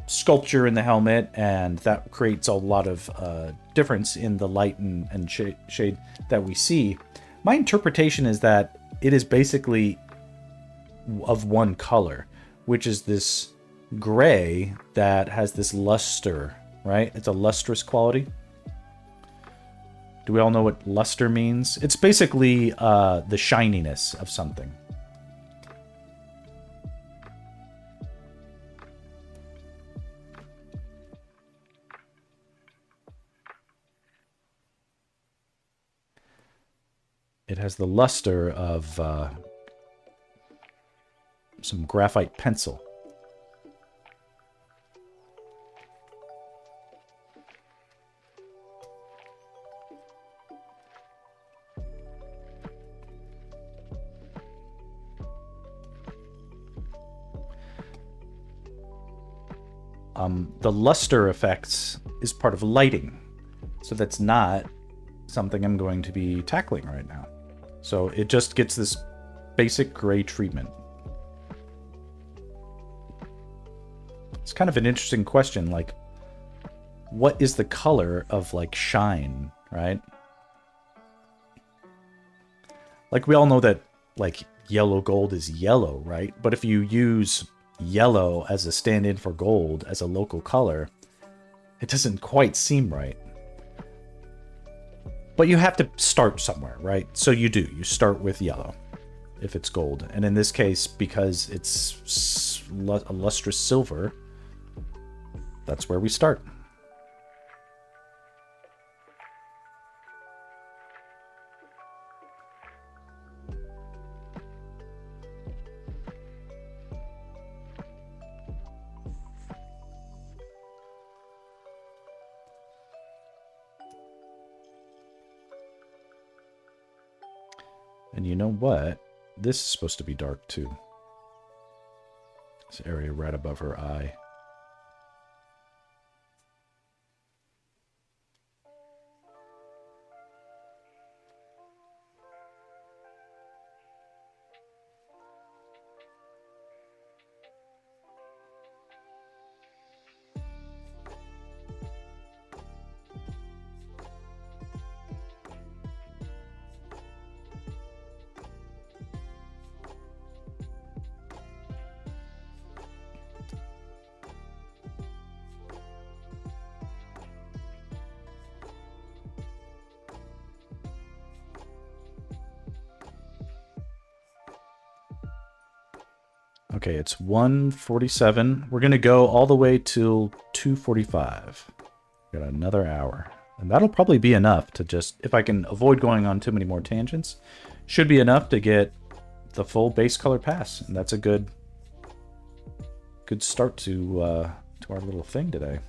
sculpture in the helmet, and that creates a lot of difference in the light and shade that we see. My interpretation is that it is basically of one color, which is this gray that has this luster, right? It's a lustrous quality. Do we all know what luster means? It's basically the shininess of something. It has the luster of some graphite pencil. The luster effects is part of lighting, so that's not something I'm going to be tackling right now. So it just gets this basic gray treatment. It's kind of an interesting question, like, what is the color of, like, shine, right? Like, we all know that, like, yellow gold is yellow, right? But if you use yellow as a stand-in for gold as a local color, it doesn't quite seem right. But you have to start somewhere, right? So you do. You start with yellow, if it's gold. And in this case, because it's a lustrous silver, that's where we start. And you know what? This is supposed to be dark too. This area right above her eye. Okay, it's 1:47. We're going to go all the way till 2:45. Got another hour. And that'll probably be enough to just, if I can avoid going on too many more tangents, should be enough to get the full base color pass. And that's a good start to our little thing today.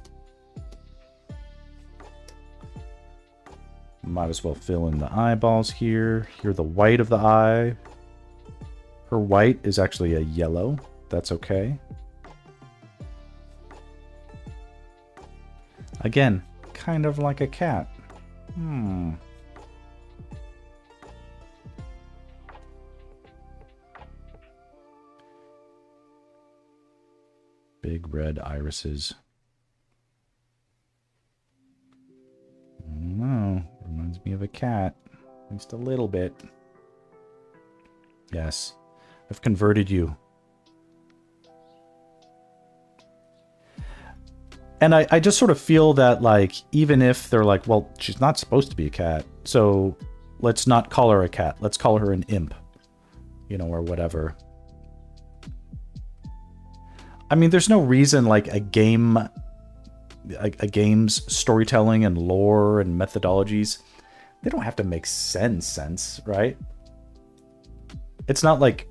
Might as well fill in the eyeballs here. Here, the white of the eye. Her white is actually a yellow. That's okay. Again, kind of like a cat. Big red irises. No, reminds me of a cat. At least a little bit. Yes, I've converted you. And I just sort of feel that, like, even if they're like, well, she's not supposed to be a cat, so let's not call her a cat. Let's call her an imp, you know, or whatever. I mean, there's no reason, like, a game's storytelling and lore and methodologies, they don't have to make sense, right? It's not like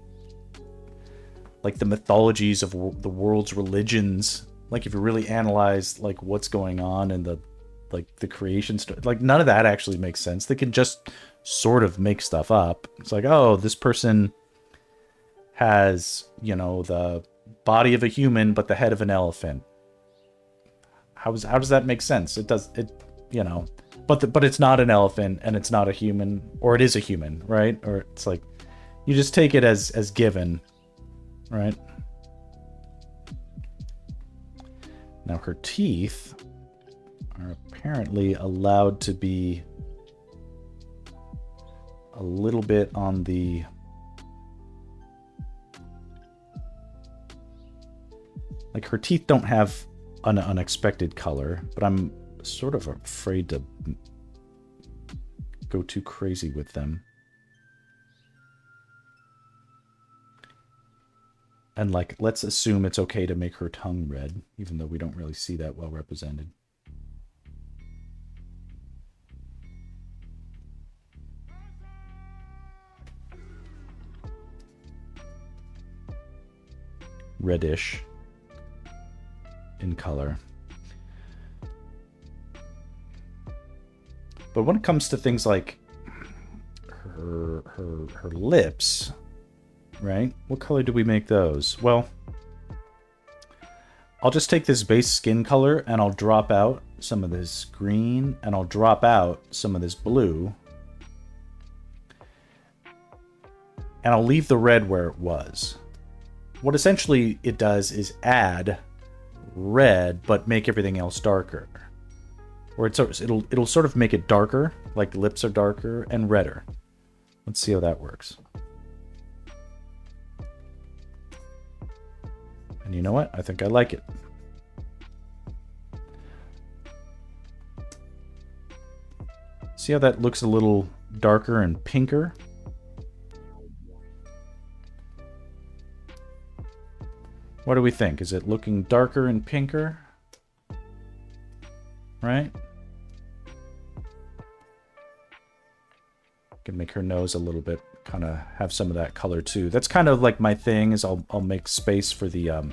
the mythologies of the world's religions. Like, if you really analyze, like, what's going on and the creation story, like, none of that actually makes sense. They can just sort of make stuff up. It's like, oh, this person has, you know, the body of a human but the head of an elephant. How does that make sense? It does, you know, but it's not an elephant and it's not a human, or it is a human, right? Or it's like, you just take it as given, right? Now her teeth are apparently allowed to be a little bit on the like, her teeth don't have an unexpected color, but I'm sort of afraid to go too crazy with them. And, like, let's assume it's okay to make her tongue red, even though we don't really see that well represented. Reddish in color. But when it comes to things like her lips, right? What color do we make those? Well, I'll just take this base skin color and I'll drop out some of this green and I'll drop out some of this blue. And I'll leave the red where it was. What essentially it does is add red, but make everything else darker. Or it'll sort of make it darker, like the lips are darker and redder. Let's see how that works. And you know what? I think I like it. See how that looks a little darker and pinker? What do we think? Is it looking darker and pinker? Right? Can make her nose a little bit, kind of have some of that color too. That's kind of like my thing, is I'll make space for the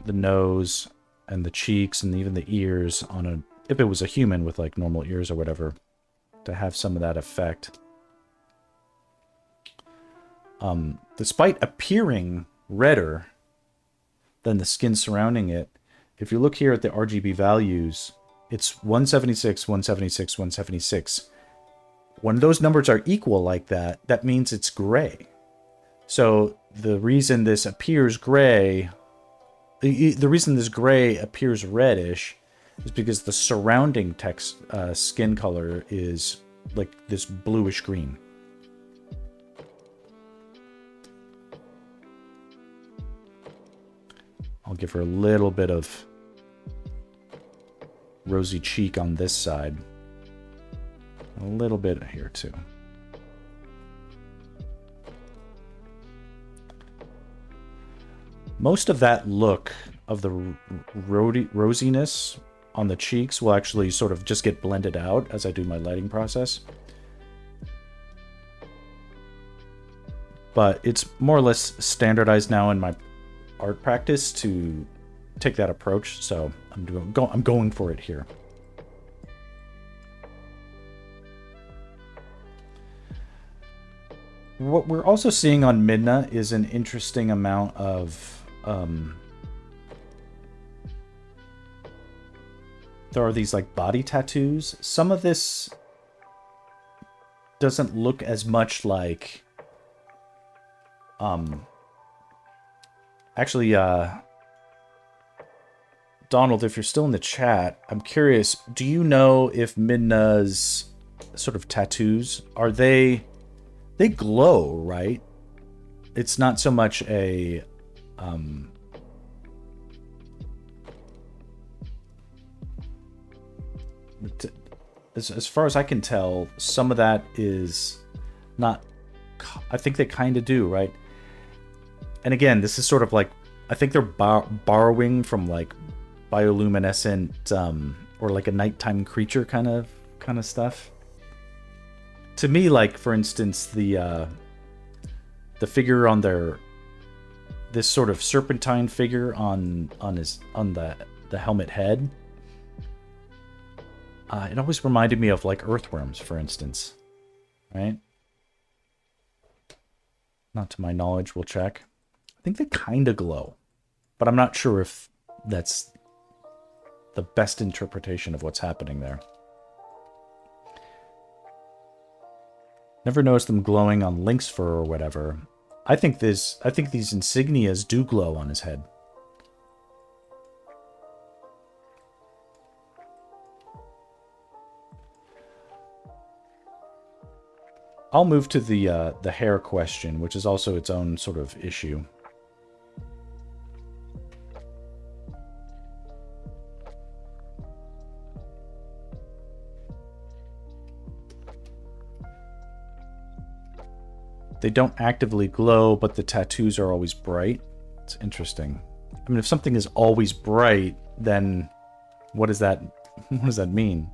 nose and the cheeks and even the ears on a, if it was a human with like normal ears or whatever, to have some of that effect. Despite appearing redder than the skin surrounding it, if you look here at the RGB values, it's 176, 176, 176. When those numbers are equal like that, that means it's gray. So the reason this appears gray, the reason this gray appears reddish is because the surrounding text skin color is like this bluish green. I'll give her a little bit of rosy cheek on this side. A little bit here too. Most of that look of the rosiness on the cheeks will actually sort of just get blended out as I do my lighting process. But it's more or less standardized now in my art practice to take that approach, so I'm going for it here. What we're also seeing on Midna is an interesting amount of there are these like body tattoos. Some of this doesn't look as much like actually Donald, if you're still in the chat, I'm curious, do you know if Midna's sort of tattoos, are they glow, right? It's not so much a as far as I can tell, some of that is not, I think they kind of do, right? And again, this is sort of like, I think they're borrowing from like bioluminescent or like a nighttime creature kind of stuff. To me, like for instance, the figure on this sort of serpentine figure on the helmet head, it always reminded me of like earthworms, for instance, right? Not to my knowledge, we'll check. I think they kind of glow, but I'm not sure if that's the best interpretation of what's happening there. Never noticed them glowing on Link's fur or whatever. I think these insignias do glow on his head. I'll move to the hair question, which is also its own sort of issue. They don't actively glow, but the tattoos are always bright. It's interesting. I mean, if something is always bright, then what does that mean?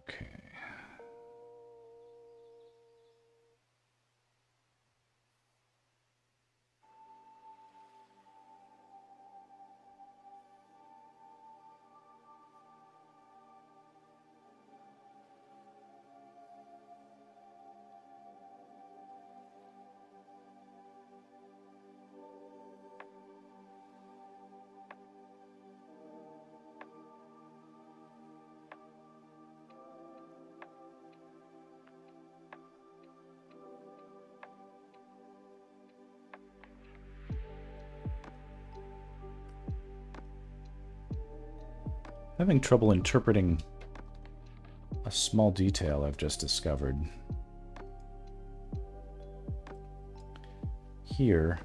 Okay. Having trouble interpreting a small detail I've just discovered. Here,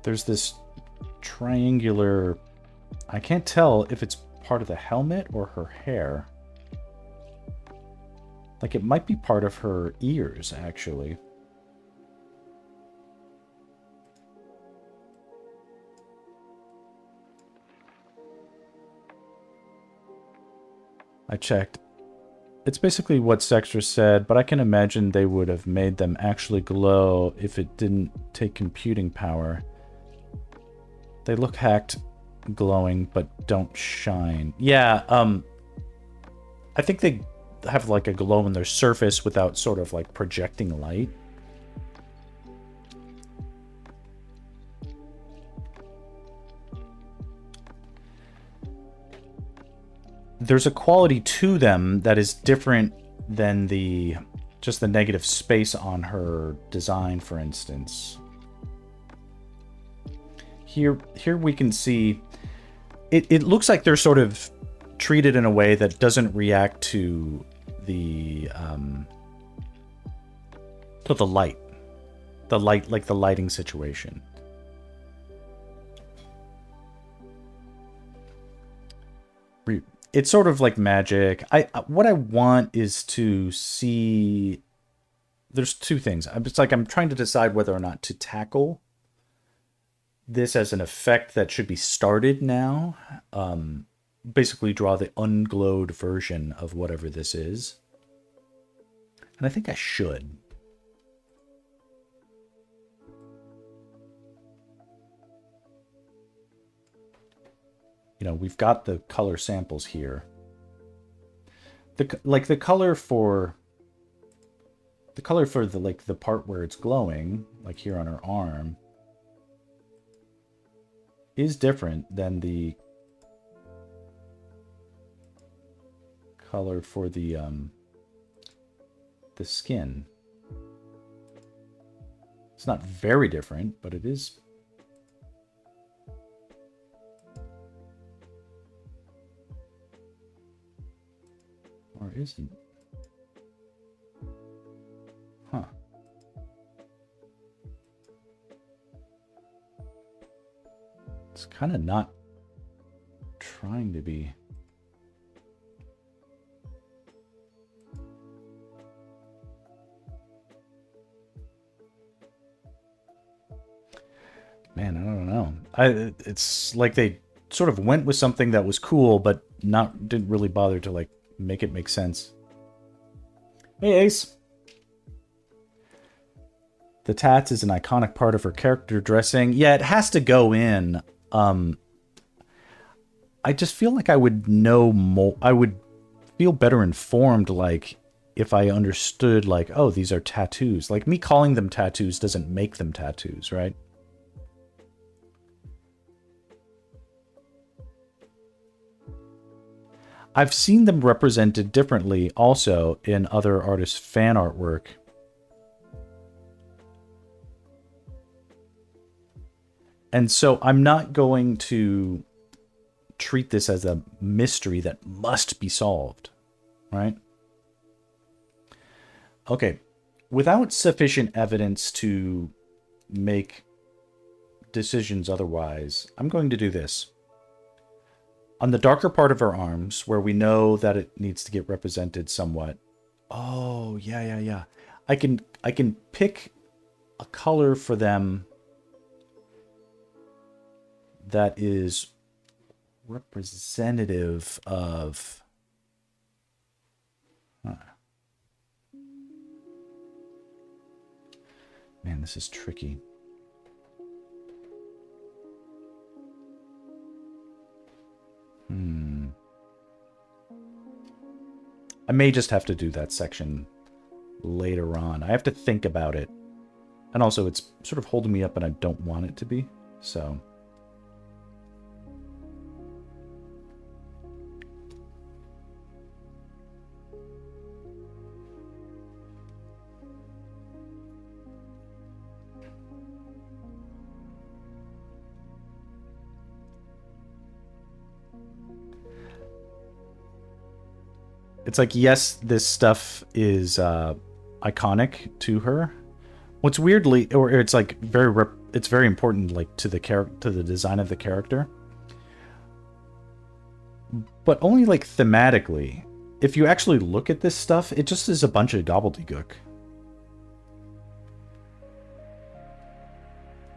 there's this triangular, I can't tell if it's part of the helmet or her hair. Like it might be part of her ears, actually. I checked. It's basically what Sextra said, but I can imagine they would have made them actually glow if it didn't take computing power. They look hacked, glowing, but don't shine. Yeah, I think they have like a glow in their surface without sort of like projecting light. There's a quality to them that is different than just the negative space on her design, for instance. Here we can see it looks like they're sort of treated in a way that doesn't react to the light. Like the lighting situation. It's sort of like magic. What I want is to see... There's two things. I'm trying to decide whether or not to tackle this as an effect that should be started now. Basically draw the unglowed version of whatever this is. And I think I should. You know, we've got the color samples here. The color for the part where it's glowing, like here on her arm, is different than the color for the skin. It's not very different, but it is. Or isn't? Huh. It's kind of not trying to be. Man, I don't know. It's like they sort of went with something that was cool, but didn't really bother to like make it make sense. Hey, Ace. The tats is an iconic part of her character dressing. Yeah, it has to go in. I just feel like I would know more. I would feel better informed, like, if I understood, like, oh, these are tattoos. Like, me calling them tattoos doesn't make them tattoos, right? I've seen them represented differently also in other artists' fan artwork. And so I'm not going to treat this as a mystery that must be solved, right? Okay, without sufficient evidence to make decisions otherwise, I'm going to do this. On the darker part of her arms, where we know that it needs to get represented somewhat. Oh, yeah. I can pick a color for them that is representative of... Huh. Man, this is tricky. I may just have to do that section later on. I have to think about it. And also, it's sort of holding me up and I don't want it to be. So... It's like, yes, this stuff is iconic to her. What's weirdly, or it's like it's very important, like to the design of the character. But only like thematically. If you actually look at this stuff, it just is a bunch of gobbledygook.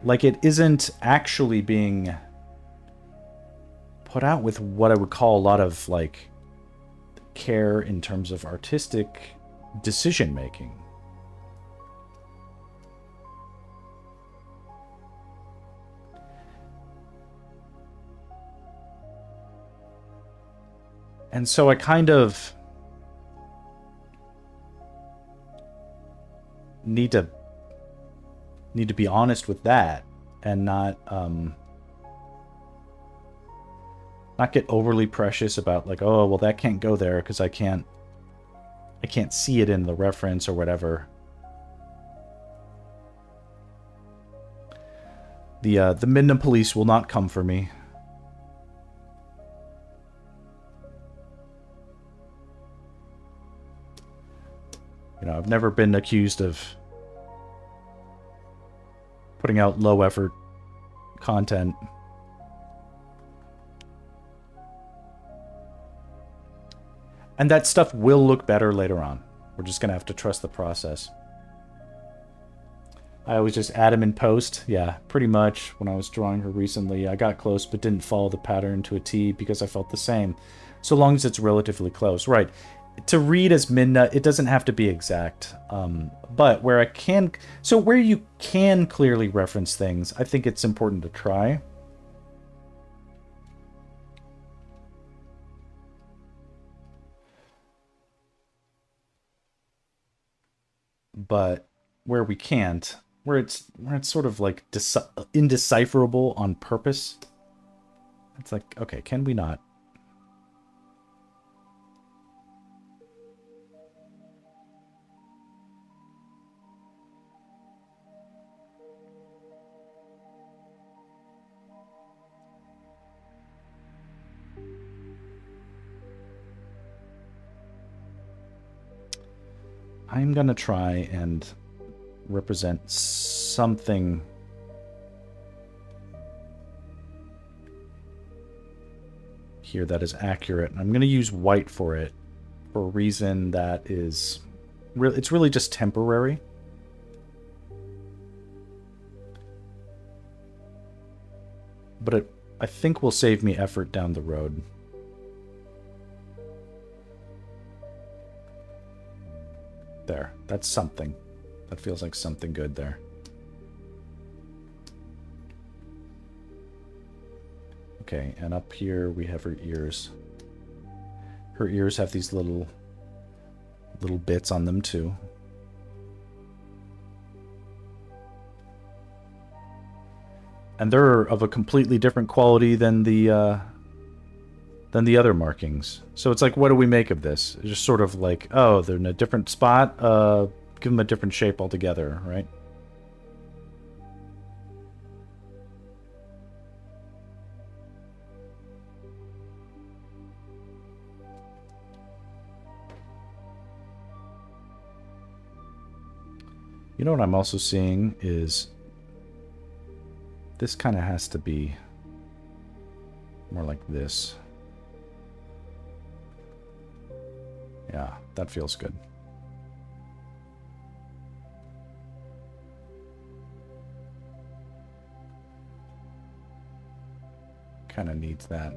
Like, it isn't actually being put out with what I would call a lot of like care in terms of artistic decision making. And so I kind of need to be honest with that and not get overly precious about like, oh, well, that can't go there because I can't see it in the reference or whatever. The Midna police will not come for me. You know, I've never been accused of putting out low effort content. And that stuff will look better later on. We're just going to have to trust the process. I always just add them in post. Yeah, pretty much. When I was drawing her recently, I got close but didn't follow the pattern to a T because I felt the same. So long as it's relatively close. Right. To read as Midna, it doesn't have to be exact. But where I can... So where you can clearly reference things, I think it's important to try. But where we can't, where it's sort of like indecipherable on purpose, it's like, okay, can we not? I'm going to try and represent something here that is accurate. I'm going to use white for it for a reason that is... It's really just temporary. But I think will save me effort down the road. There. That's something. That feels like something good there. Okay, and up here we have her ears. Her ears have these little bits on them too. And they're of a completely different quality than the other markings. So it's like, what do we make of this? It's just sort of like, oh, they're in a different spot. Give them a different shape altogether, right? You know what I'm also seeing is this kind of has to be more like this. Yeah, that feels good. Kind of needs that.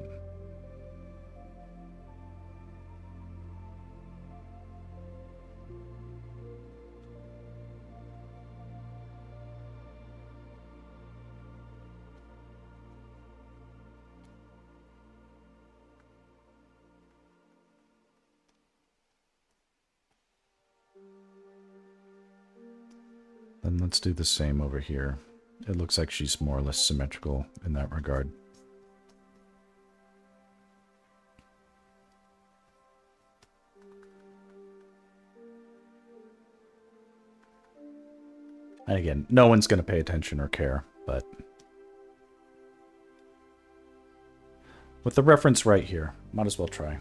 Then let's do the same over here. It looks like she's more or less symmetrical in that regard. And again, no one's going to pay attention or care, but with the reference right here, might as well try.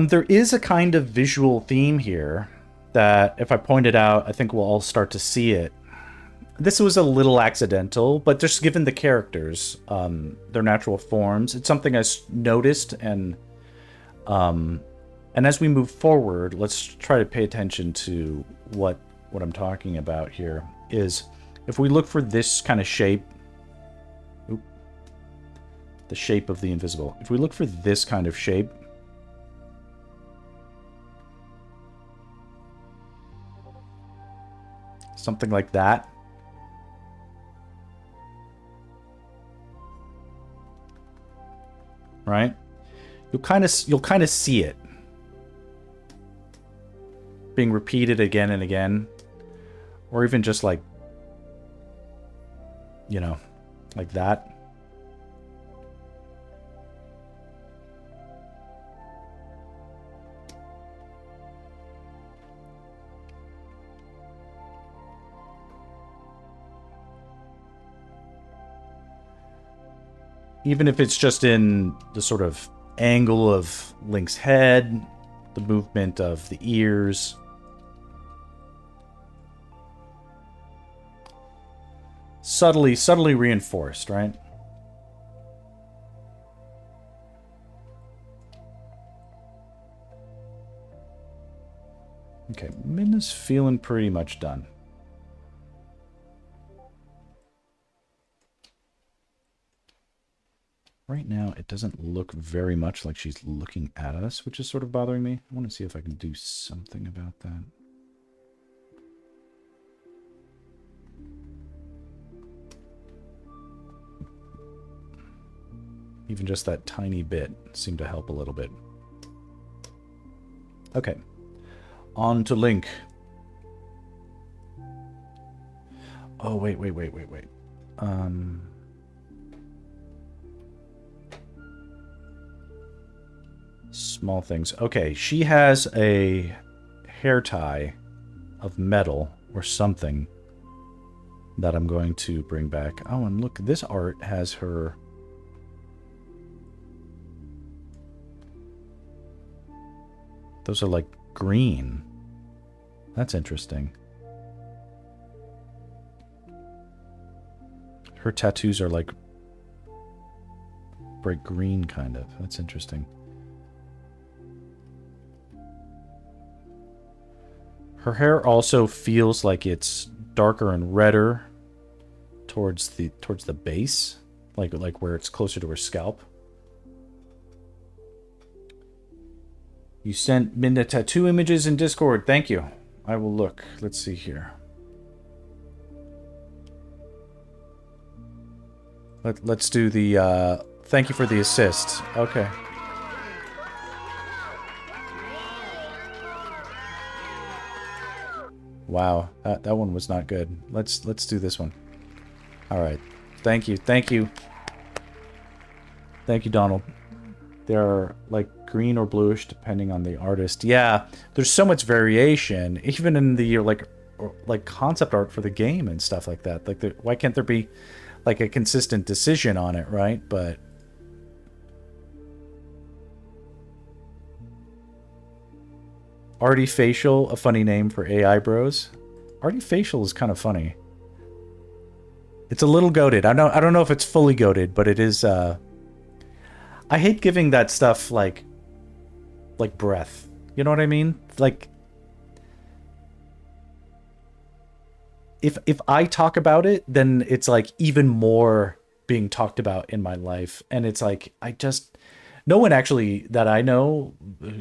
There is a kind of visual theme here that, if I point it out, I think we'll all start to see it. This was a little accidental, but just given the characters, their natural forms, it's something I noticed, and And as we move forward, let's try to pay attention to what I'm talking about here. Is if we look for this kind of shape, the shape of the invisible. If we look for this kind of shape, something like that. Right? You'll kind of see it being repeated again and again, or even just like, you know, like that. Even if it's just in the sort of angle of Link's head, the movement of the ears. Subtly reinforced, right? Okay, Midna's feeling pretty much done. Right now, it doesn't look very much like she's looking at us, which is sort of bothering me. I want to see if I can do something about that. Even just that tiny bit seemed to help a little bit. Okay. On to Link. Oh, wait. Small things. Okay, she has a hair tie of metal or something that I'm going to bring back. Oh, and look, this art has her... Those are like green. That's interesting. Her tattoos are like bright green, kind of. That's interesting. Her hair also feels like it's darker and redder towards the base, like where it's closer to her scalp. You sent Midna tattoo images in Discord. Thank you. I will look. Let's see here. Let's do the thank you for the assist. Okay. Wow, that one was not good. Let's do this one. All right. Thank you. Thank you, Donald. They're like green or bluish depending on the artist. Yeah, there's so much variation, even in the like concept art for the game and stuff like that. Like, why can't there be like a consistent decision on it, right? But Artifacial, a funny name for AI bros. Artifacial is kind of funny. It's a little goated. I don't know if it's fully goated, but it is. I hate giving that stuff like breath. You know what I mean? Like, if I talk about it, then it's like even more being talked about in my life, and it's like no one actually that I know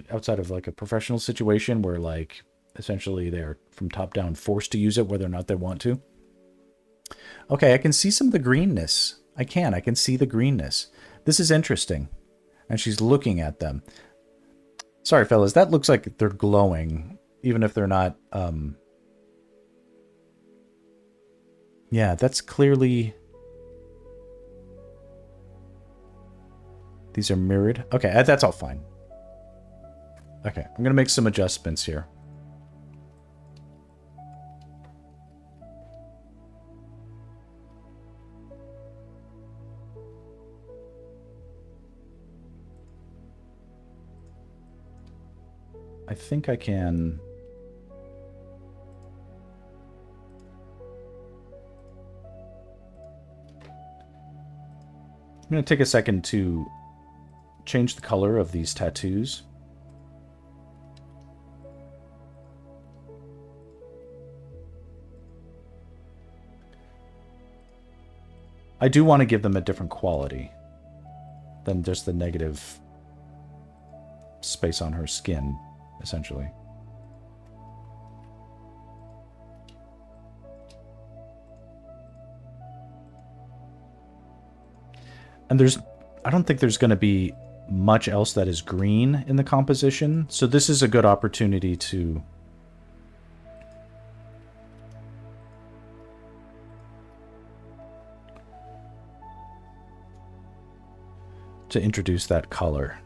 outside of like a professional situation where like essentially they're from top down forced to use it whether or not they want to. Okay, I can see some of the greenness. I can see the greenness. This is interesting. And she's looking at them. Sorry, fellas, that looks like they're glowing, even if they're not. Yeah, that's clearly... These are mirrored. Okay, that's all fine. Okay, I'm going to make some adjustments here. I think I can... I'm going to take a second to change the color of these tattoos. I do want to give them a different quality than just the negative space on her skin, essentially. And I don't think there's going to be much else that is green in the composition, so this is a good opportunity to introduce that color.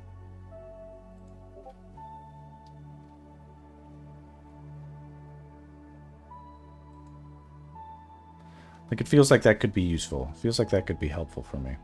Like, it feels like that could be useful. It feels like that could be helpful for me.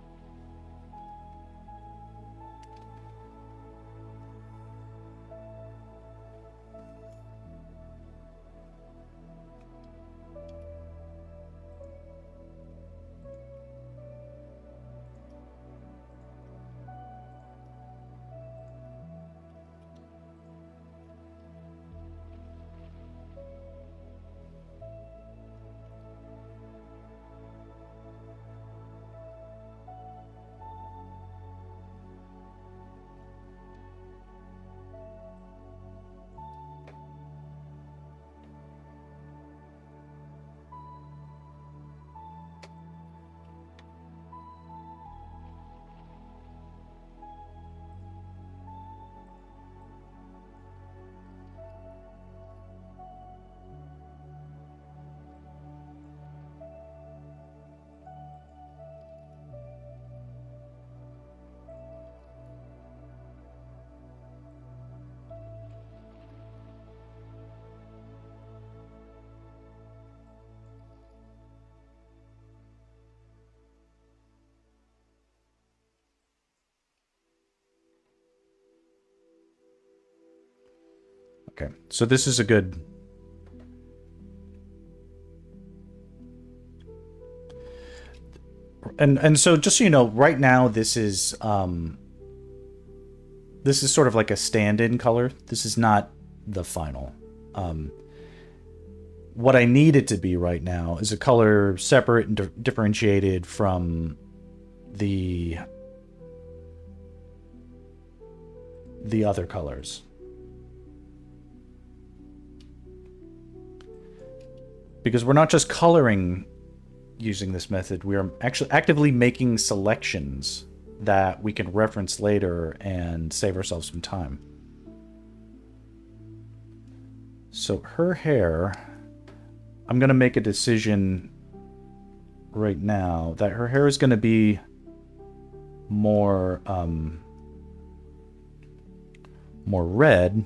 Okay, so this is a good... And so just so you know, right now this is sort of like a stand-in color. This is not the final. What I need it to be right now is a color separate and differentiated from the other colors. Because we're not just coloring using this method, we are actually actively making selections that we can reference later and save ourselves some time. So her hair, I'm going to make a decision right now that her hair is going to be more red.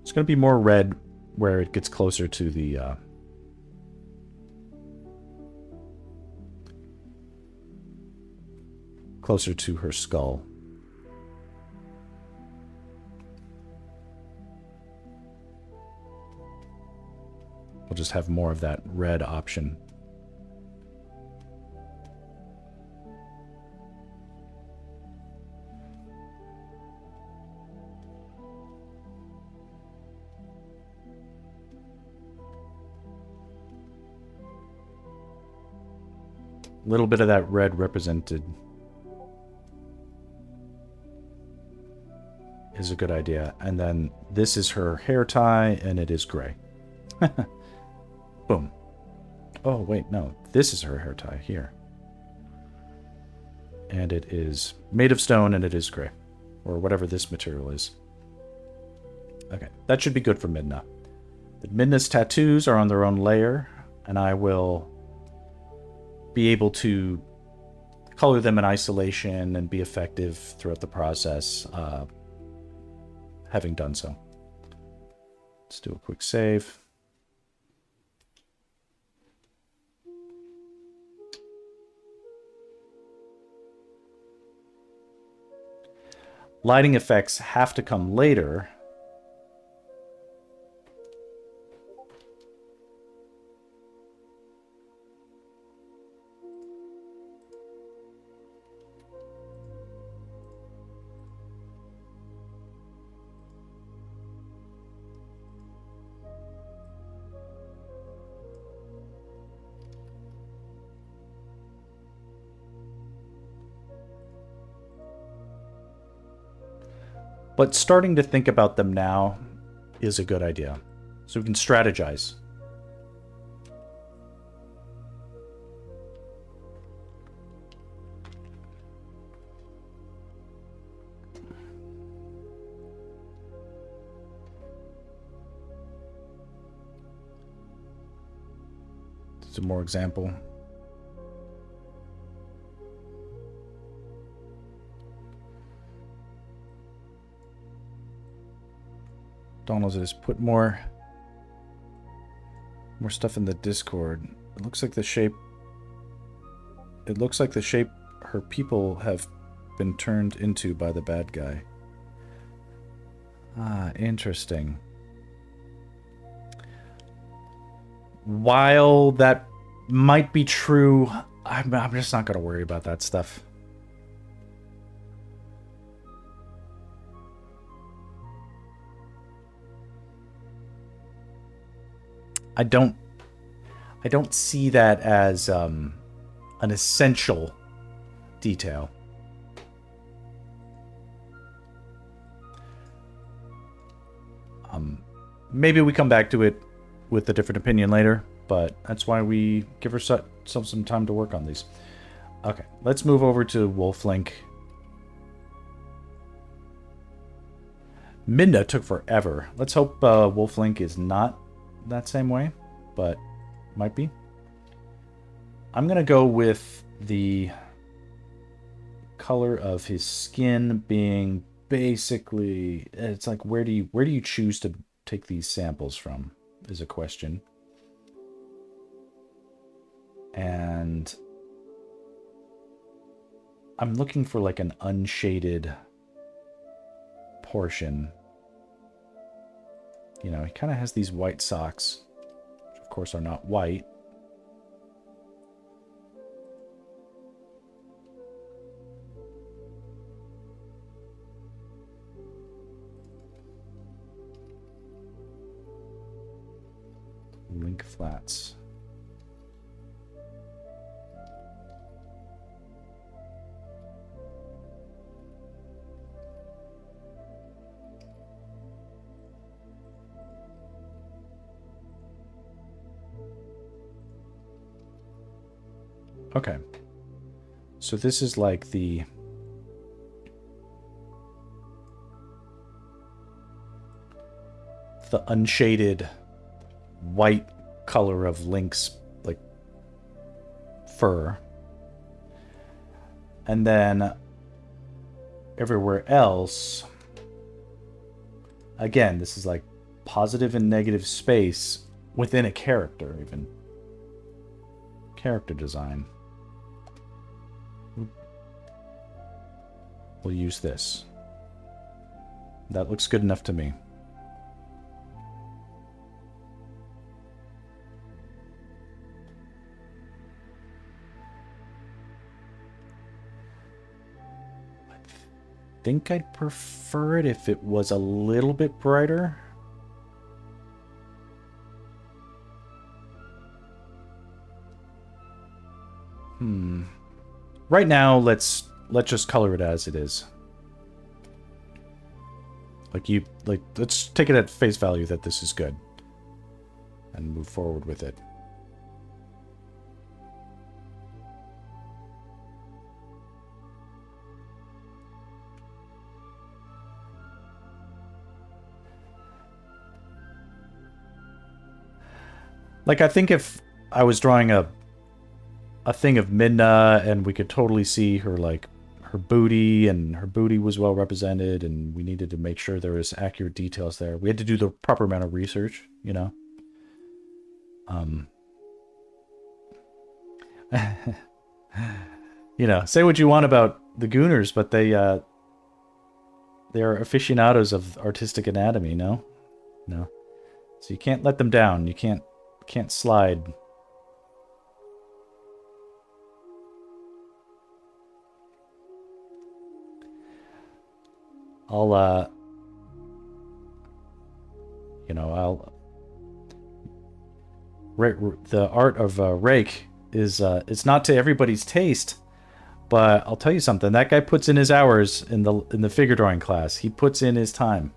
It's going to be more red where it gets closer to the closer to her skull. We'll just have more of that red option. A little bit of that red represented is a good idea. And then this is her hair tie, and it is gray. Boom. Oh, wait, no. This is her hair tie here. And it is made of stone, and it is gray. Or whatever this material is. Okay, that should be good for Midna. The Midna's tattoos are on their own layer, and I will be able to color them in isolation and be effective throughout the process, having done so. Let's do a quick save. Lighting effects have to come later. But starting to think about them now is a good idea. So we can strategize. Some more example. Donald says, put more stuff in the Discord. It looks like the shape her people have been turned into by the bad guy. Ah, interesting. While that might be true, I'm just not going to worry about that stuff. I don't see that as an essential detail. Maybe we come back to it with a different opinion later, but that's why we give ourselves some time to work on these. Okay, let's move over to Wolf-Link. Midna took forever. Let's hope Wolf-Link is not that same way, but might be. I'm gonna go with the color of his skin being basically, it's like, where do you choose to take these samples from is a question. And I'm looking for like an unshaded portion. You know, he kind of has these white socks, which of course are not white. Link flats. Okay. So this is like the unshaded white color of Link's like fur. And then everywhere else, again, this is like positive and negative space within a character, even. Character design. We'll use this. That looks good enough to me. I think I'd prefer it if it was a little bit brighter. Right now, let's just color it as it is. Let's take it at face value that this is good. And move forward with it. Like, I think if I was drawing a thing of Midna and we could totally see her, like, her booty, and her booty was well represented, and we needed to make sure there was accurate details there. We had to do the proper amount of research, you know? You know, say what you want about the Gooners, but they're aficionados of artistic anatomy, no? No. So you can't let them down. You can't slide. The art of Rake is, it's not to everybody's taste, But I'll tell you something. That guy puts in his hours in the figure drawing class. He puts in his time.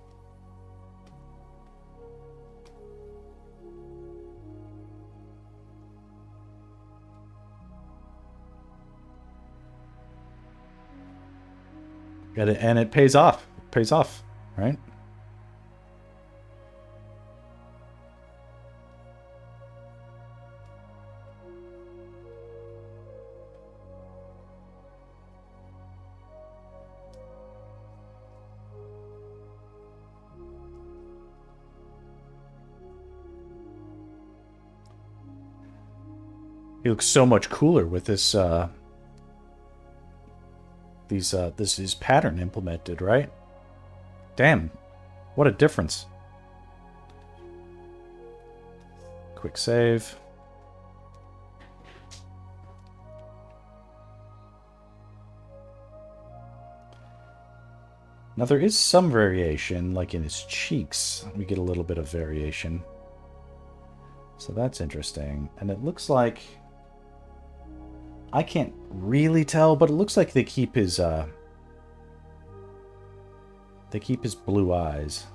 And it pays off. It pays off, right? He looks so much cooler with this this is pattern implemented, right? Damn, what a difference. Quick save. Now there is some variation, like in his cheeks. We get a little bit of variation. So that's interesting. And it looks like... I can't really tell, but it looks like they keep his blue eyes.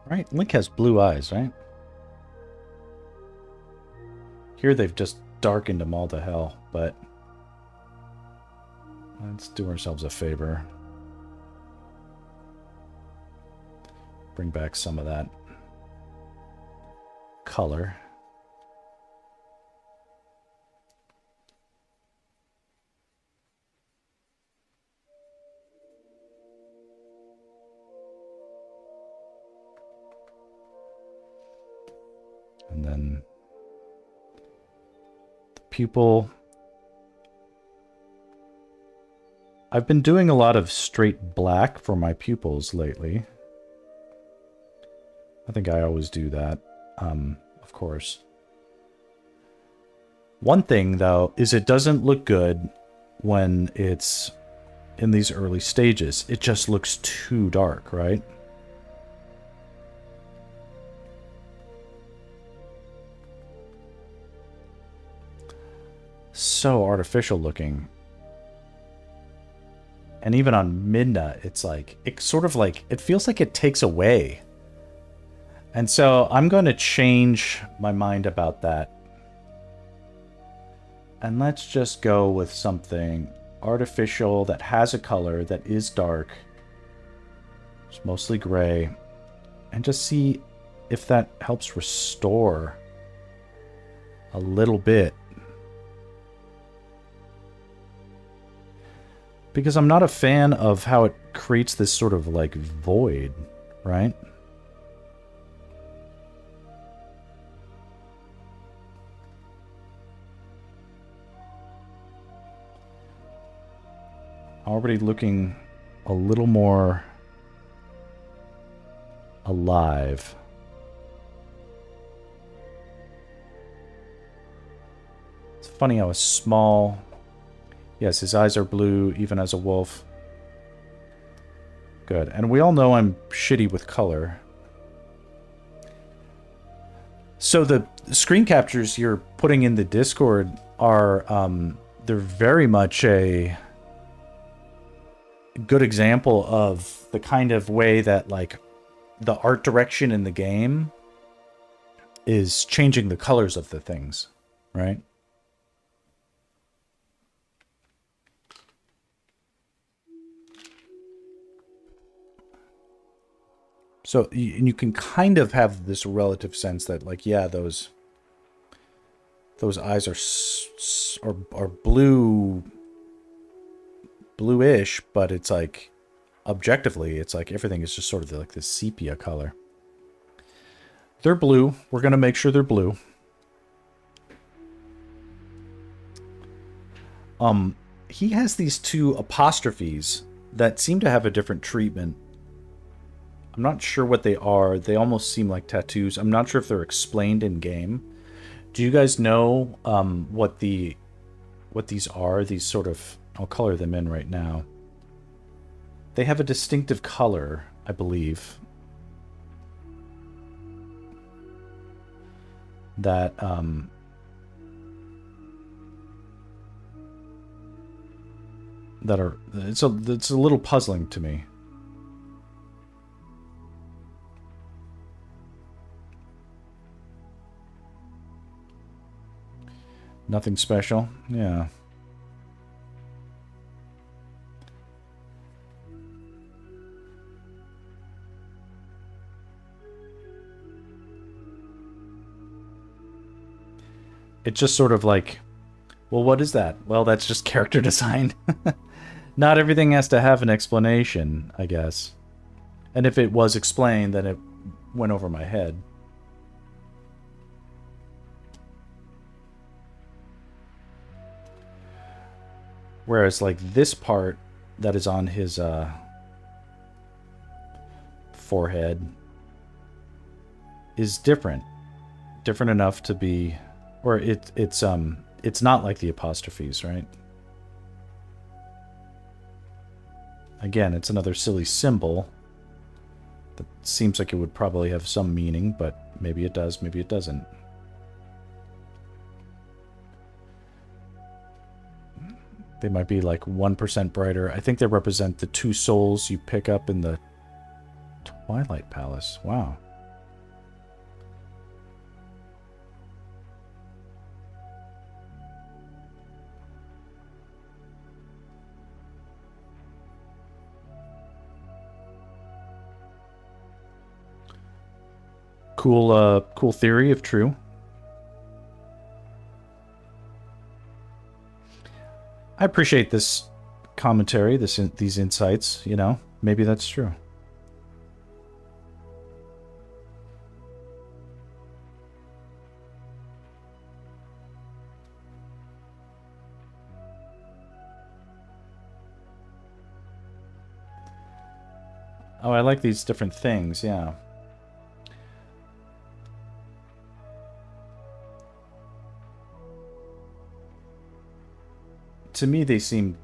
Right? Link has blue eyes, right? Here they've just darkened them all to hell, but let's do ourselves a favor. Bring back some of that color. And then the pupil. I've been doing a lot of straight black for my pupils lately. I think I always do that, of course. One thing, though, is it doesn't look good when it's in these early stages. It just looks too dark, right? So artificial looking. And even on Midna, it's like, it sort of like, it feels like it takes away. And so I'm going to change my mind about that. And let's just go with something artificial that has a color that is dark. It's mostly gray. And just see if that helps restore a little bit. Because I'm not a fan of how it creates this sort of like void, right? Already looking a little more alive. It's funny how a small... Yes, his eyes are blue, even as a wolf. Good. And we all know I'm shitty with color. So the screen captures you're putting in the Discord are, they're very much a good example of the kind of way that, like, the art direction in the game is changing the colors of the things, right? So you can kind of have this relative sense that, like, yeah, those eyes are bluish, but it's like objectively, it's like everything is just sort of like this sepia color. They're blue. We're gonna make sure they're blue. He has these two apostrophes that seem to have a different treatment. I'm not sure what they are. They almost seem like tattoos. I'm not sure if they're explained in game. Do you guys know what these are? These sort of... I'll color them in right now. They have a distinctive color, I believe. That it's a little puzzling to me. Nothing special? Yeah. It's just sort of like, well, what is that? Well, that's just character design. Not everything has to have an explanation, I guess. And if it was explained, then it went over my head. Whereas, like, this part that is on his forehead is different. Different enough to be... Or it's not like the apostrophes, right? Again, it's another silly symbol that seems like it would probably have some meaning, but maybe it does, maybe it doesn't. They might be like 1% brighter. I think they represent the two souls you pick up in the Twilight Palace. Wow. Cool theory if true. I appreciate this commentary, these insights, you know. Maybe that's true. Oh, I like these different things, yeah. To me, they seem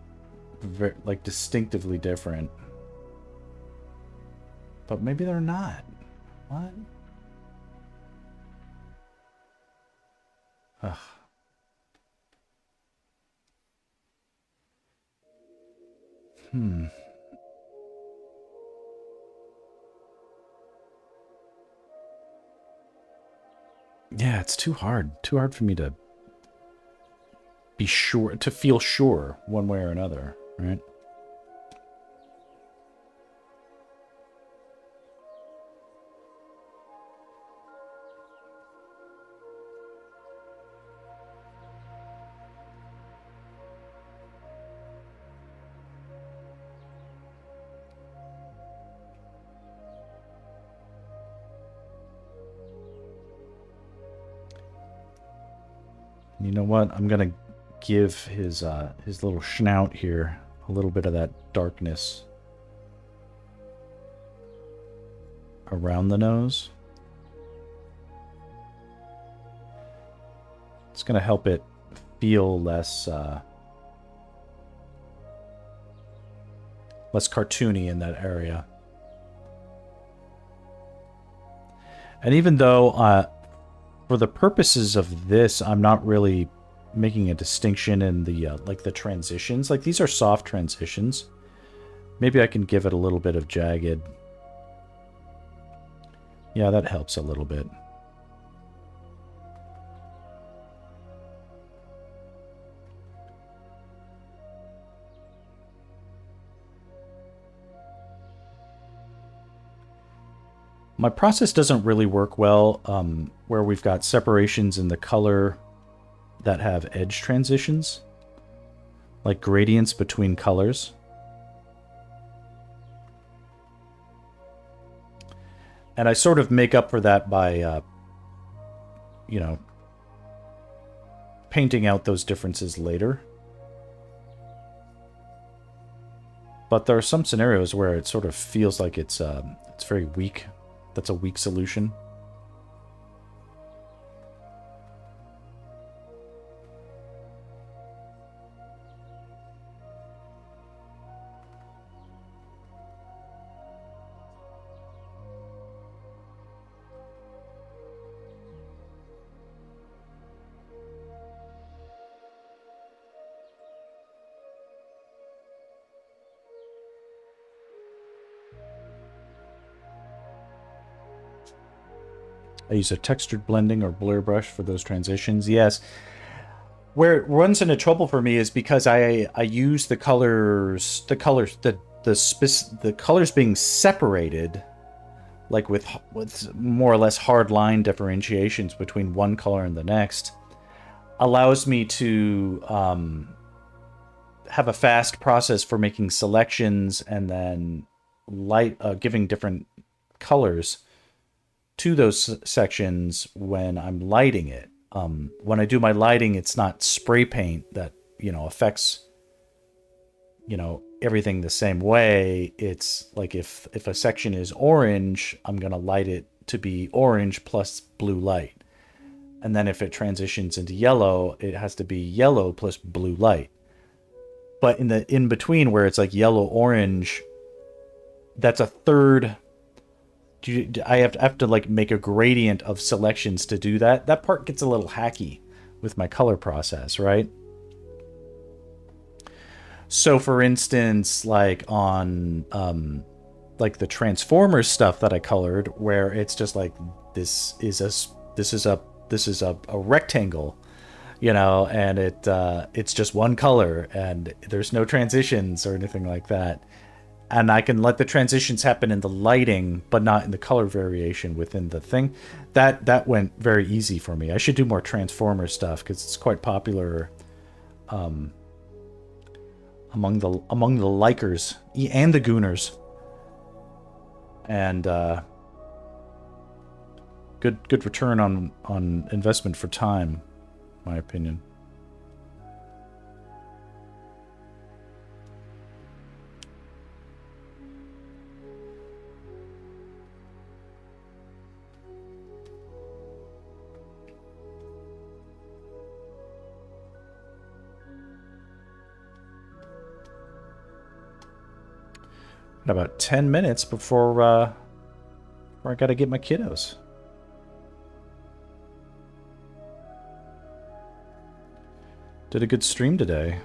very, like, distinctively different. But maybe they're not. What? Ugh. Yeah, it's too hard. Too hard for me to be sure, to feel sure one way or another, right? You know what? I'm gonna give his little snout here a little bit of that darkness around the nose. It's gonna help it feel less less cartoony in that area. And even though for the purposes of this, I'm not really making a distinction in the like the transitions. Like, these are soft transitions. Maybe I can give it a little bit of jagged. Yeah, that helps a little bit. My process doesn't really work well where we've got separations in the color that have edge transitions, like gradients between colors. And I sort of make up for that by, you know, painting out those differences later. But there are some scenarios where it sort of feels like it's very weak. That's a weak solution. I use a textured blending or blur brush for those transitions. Yes. Where it runs into trouble for me is because I use the colors being separated, like with more or less hard line differentiations between one color and the next, allows me to have a fast process for making selections and then giving different colors to those sections when I'm lighting it. When I do my lighting, it's not spray paint that, affects, everything the same way. It's like if a section is orange, I'm going to light it to be orange plus blue light. And then if it transitions into yellow, it has to be yellow plus blue light. But in the in between where it's like yellow orange, that's a third. I have to like make a gradient of selections to do that. That part gets a little hacky with my color process, right? So for instance, like on like the Transformers stuff that I colored, where it's just like this is a rectangle, and it's just one color and there's no transitions or anything like that. And I can let the transitions happen in the lighting, but not in the color variation within the thing. That went very easy for me. I should do more Transformers stuff because it's quite popular among the likers and the gooners. And good return on investment for time, in my opinion. About 10 minutes before I gotta get my kiddos. Did a good stream today.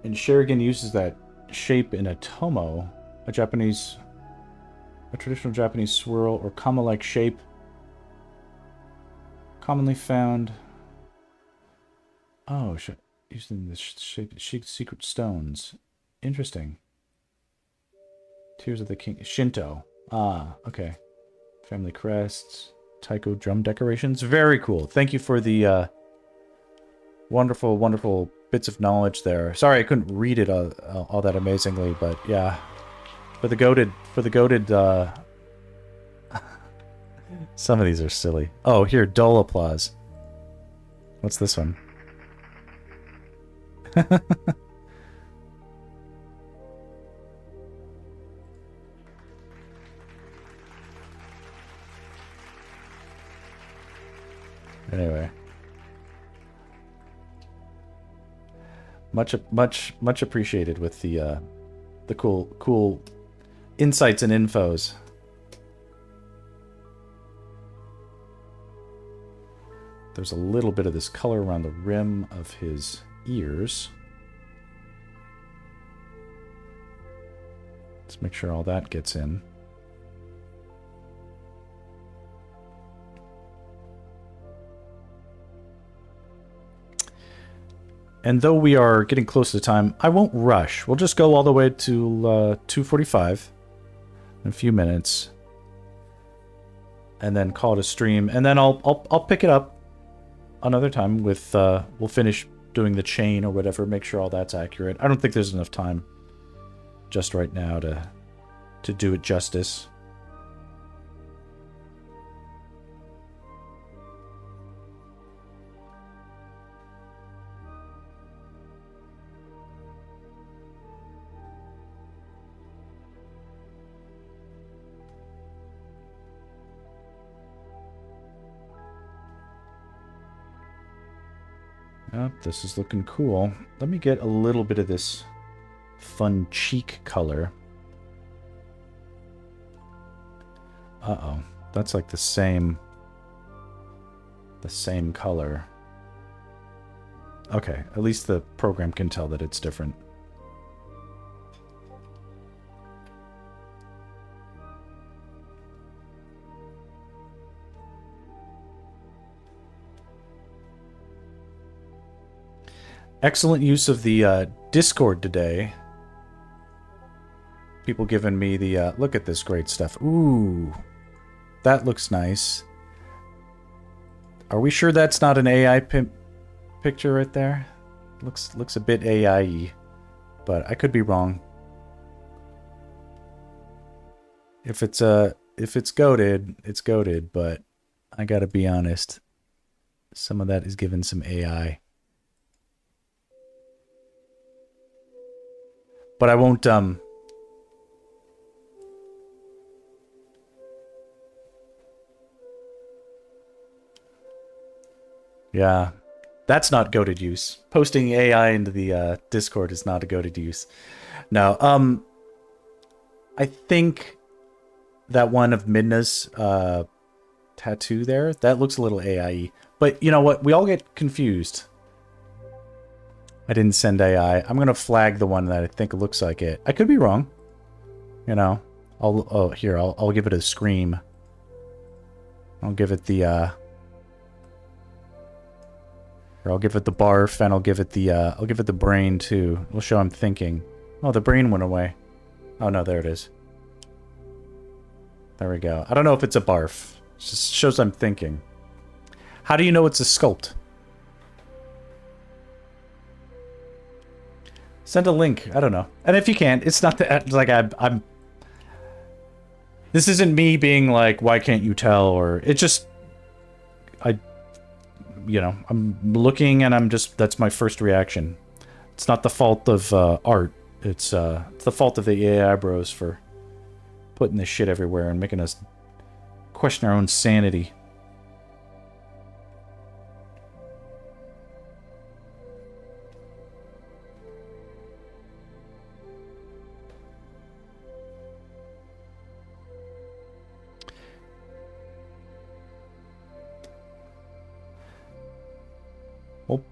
And Sherigan uses that shape in a tomo, a traditional Japanese swirl or kama-like shape, commonly found. Oh, using the shape, secret stones. Interesting. Tears of the King, Shinto. Ah, okay. Family crests, taiko drum decorations. Very cool. Thank you for the wonderful, wonderful bits of knowledge there. Sorry I couldn't read it all that amazingly, but yeah. For the goated some of these are silly. Oh, here, dull applause. What's this one? Anyway. Much appreciated with the cool insights and infos. There's a little bit of this color around the rim of his ears. Let's make sure all that gets in. And though we are getting close to the time, I won't rush. We'll just go all the way to 2:45 in a few minutes. And then call it a stream. And then I'll pick it up another time with we'll finish doing the chain or whatever, make sure all that's accurate. I don't think there's enough time just right now to do it justice. Yep, this is looking cool. Let me get a little bit of this fun cheek color. Uh-oh. That's like the same color. Okay, at least the program can tell that it's different. Excellent use of the Discord today. People giving me the, look at this great stuff. Ooh, that looks nice. Are we sure that's not an AI picture right there? Looks a bit AI-y, but I could be wrong. If it's goated, it's goated, but I gotta be honest. Some of that is given some AI. But I won't, yeah, that's not goated use. Posting AI into the Discord is not a goated use. No, I think that one of Midna's tattoo there, that looks a little AI-y. But you know what? We all get confused. I didn't send AI. I'm gonna flag the one that I think looks like it. I could be wrong. You know, I'll give it a scream. I'll give it the or I'll give it the barf, and I'll give it the brain too. We'll show I'm thinking. Oh, the brain went away. Oh no, there it is. There we go. I don't know if it's a barf. It just shows I'm thinking. How do you know it's a sculpt? Send a link. I don't know. And if you can't, it's not that, like, I'm... This isn't me being like, why can't you tell? Or it's just... You know, I'm looking and I'm just... That's my first reaction. It's not the fault of art. It's the fault of the AI bros for putting this shit everywhere and making us question our own sanity.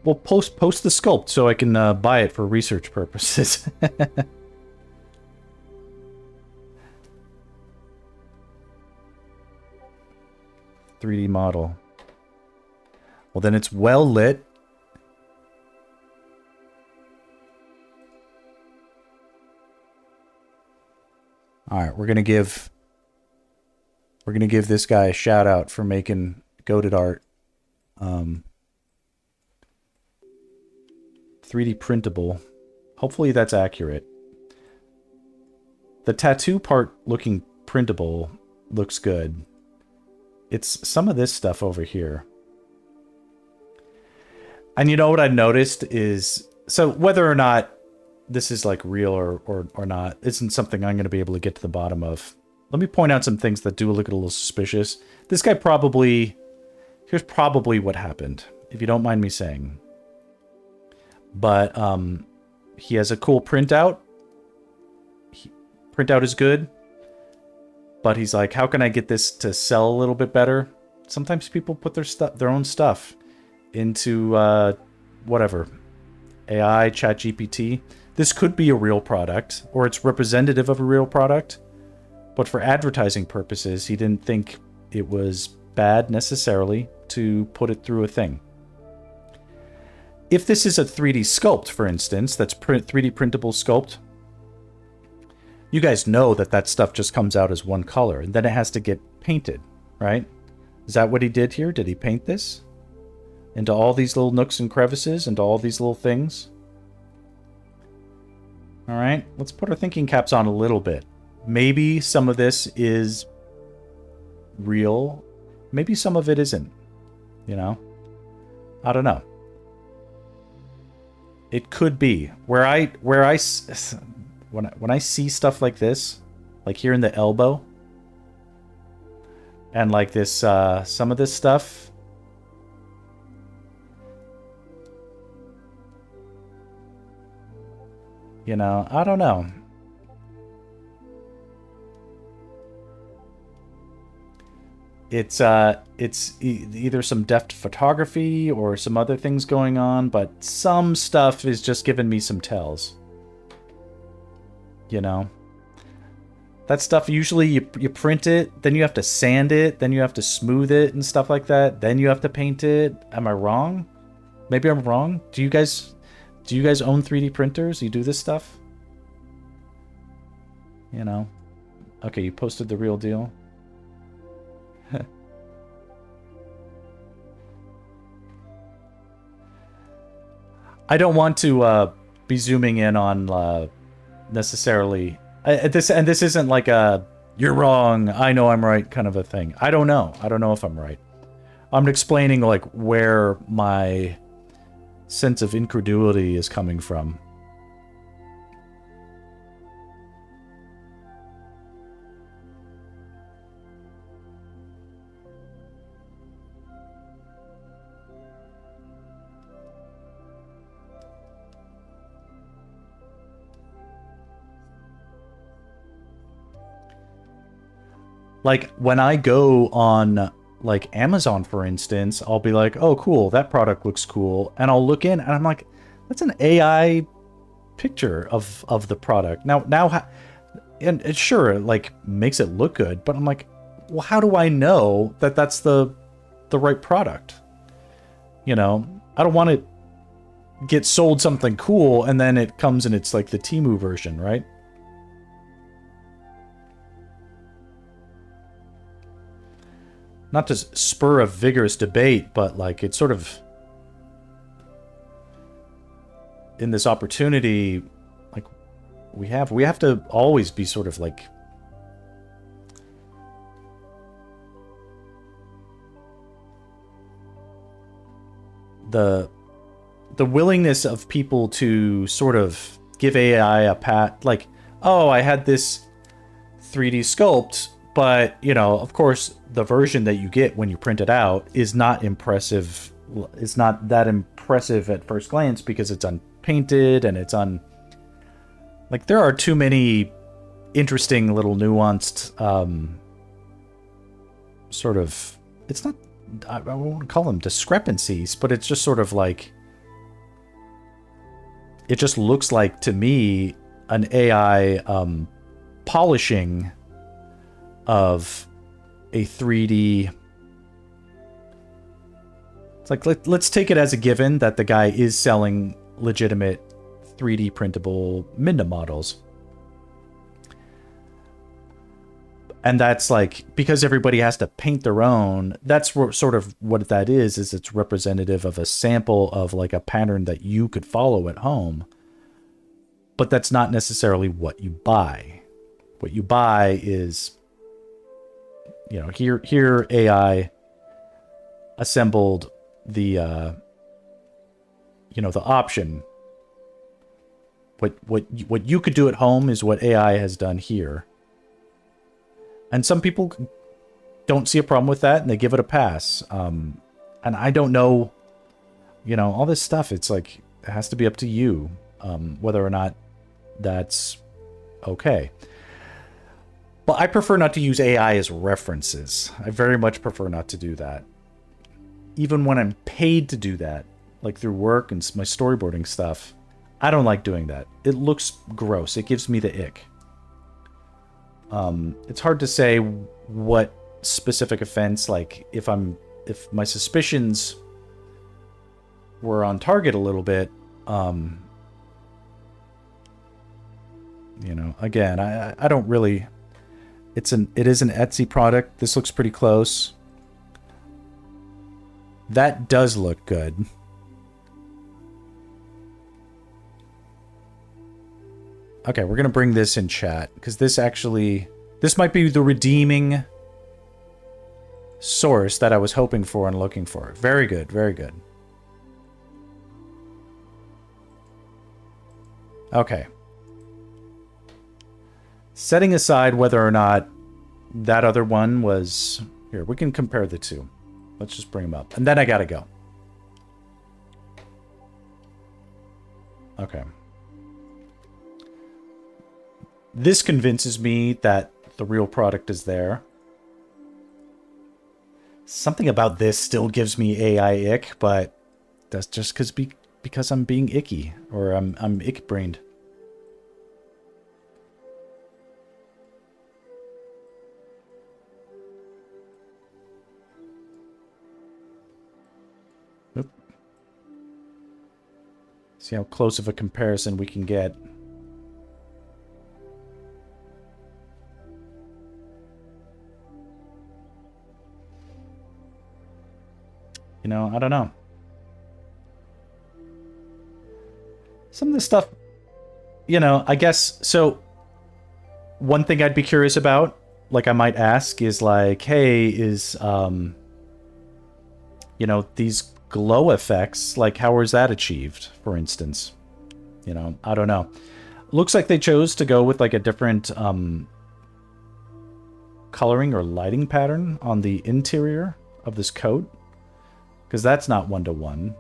We'll post the sculpt so I can buy it for research purposes. 3D model. Well, then it's well lit. All right, we're gonna give this guy a shout out for making goated art. 3D printable. Hopefully that's accurate. The tattoo part looking printable looks good. It's some of this stuff over here. And you know what I noticed is, so whether or not this is like real or not isn't something I'm going to be able to get to the bottom of. Let me point out some things that do look a little suspicious. This guy probably... Here's probably what happened, if you don't mind me saying. But he has a cool printout. Printout is good. But he's like, how can I get this to sell a little bit better? Sometimes people put their own stuff into whatever. AI, ChatGPT. This could be a real product, or it's representative of a real product. But for advertising purposes, he didn't think it was bad necessarily to put it through a thing. if this is a 3D sculpt, for instance, that's 3D printable sculpt, you guys know that that stuff just comes out as one color, and then it has to get painted, right? Is that what he did here? Did he paint this? Into all these little nooks and crevices, into all these little things? All right, let's put our thinking caps on a little bit. Maybe some of this is real. Maybe some of it isn't, you know? I don't know. It could be. When I see stuff like this, like here in the elbow, and like this, some of this stuff, you know, I don't know. It's either some deft photography or some other things going on, but some stuff is just giving me some tells. You know? That stuff, usually you print it, then you have to sand it, then you have to smooth it and stuff like that, then you have to paint it. Am I wrong? Maybe I'm wrong. Do you guys own 3D printers? You do this stuff? You know? Okay, you posted the real deal. I don't want to be zooming in on necessarily this isn't like a "you're wrong, I know I'm right" kind of a thing. I don't know if I'm right. I'm explaining like where my sense of incredulity is coming from. Like, when I go on, like, Amazon, for instance, I'll be like, oh, cool, that product looks cool. And I'll look in, and I'm like, that's an AI picture of the product. Now, and it sure, like, makes it look good, but I'm like, well, how do I know that that's the right product? You know, I don't want to get sold something cool, and then it comes and it's like the Temu version, right? Not to spur a vigorous debate, but like it's sort of in this opportunity, like we have to always be sort of like the willingness of people to sort of give AI a pat, like, oh, I had this 3D sculpt, but, you know, of course, the version that you get when you print it out is not impressive. It's not that impressive at first glance because it's unpainted and it's like, there are too many interesting little nuanced, sort of, it's not, I won't call them discrepancies, but it's just sort of like, it just looks like, to me, an AI, polishing of a 3D. It's like, let's take it as a given that the guy is selling legitimate 3D printable Minda models. And that's like, because everybody has to paint their own, that's sort of what that is it's representative of a sample of like a pattern that you could follow at home. But that's not necessarily what you buy. What you buy is, you know, here AI assembled the, you know, the option. What you could do at home is what AI has done here. And some people don't see a problem with that, and they give it a pass. And I don't know, you know, all this stuff, it's like, it has to be up to you, whether or not that's okay. But I prefer not to use AI as references. I very much prefer not to do that. Even when I'm paid to do that, like through work and my storyboarding stuff, I don't like doing that. It looks gross. It gives me the ick. It's hard to say what specific offense, like if my suspicions were on target a little bit. You know, again, I don't really... it is an Etsy product. This looks pretty close. That does look good. Okay, we're going to bring this in chat, because this might be the redeeming source that I was hoping for and looking for. Very good, very good. Okay. Setting aside whether or not that other one was... Here, we can compare the two. Let's just bring them up. And then I gotta go. Okay. This convinces me that the real product is there. Something about this still gives me AI ick, but that's just because I'm being icky, or I'm ick-brained. Oop. See how close of a comparison we can get. You know, I don't know. Some of this stuff, you know, I guess, so one thing I'd be curious about, like I might ask, is like, hey, is, you know, these glow effects, like how is that achieved, for instance? You know, I don't know. Looks like they chose to go with like a different coloring or lighting pattern on the interior of this coat. Because that's not one-to-one.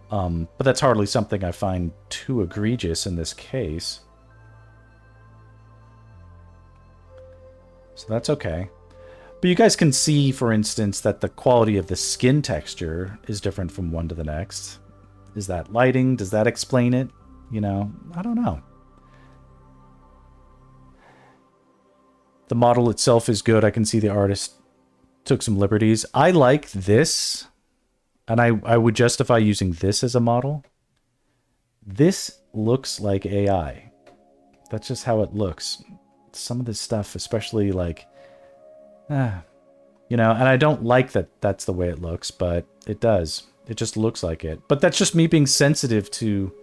But that's hardly something I find too egregious in this case. So that's okay. But you guys can see, for instance, that the quality of the skin texture is different from one to the next. Is that lighting? Does that explain it? You know, I don't know. The model itself is good. I can see the artist took some liberties. I like this. And I would justify using this as a model. This looks like AI. That's just how it looks. Some of this stuff, especially like, you know, and I don't like that that's the way it looks, but it does. It just looks like it. But that's just me being sensitive to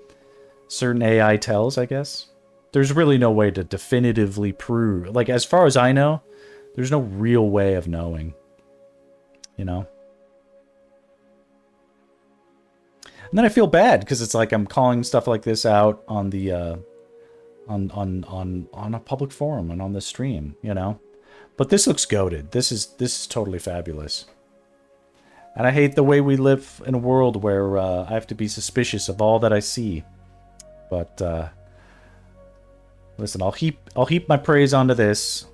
certain AI tells, I guess. There's really no way to definitively prove. Like, as far as I know, there's no real way of knowing. You know? And then I feel bad because it's like I'm calling stuff like this out on the on a public forum and on the stream, you know. But this looks goated. This is totally fabulous. And I hate the way we live in a world where I have to be suspicious of all that I see. But listen, I'll heap my praise onto this,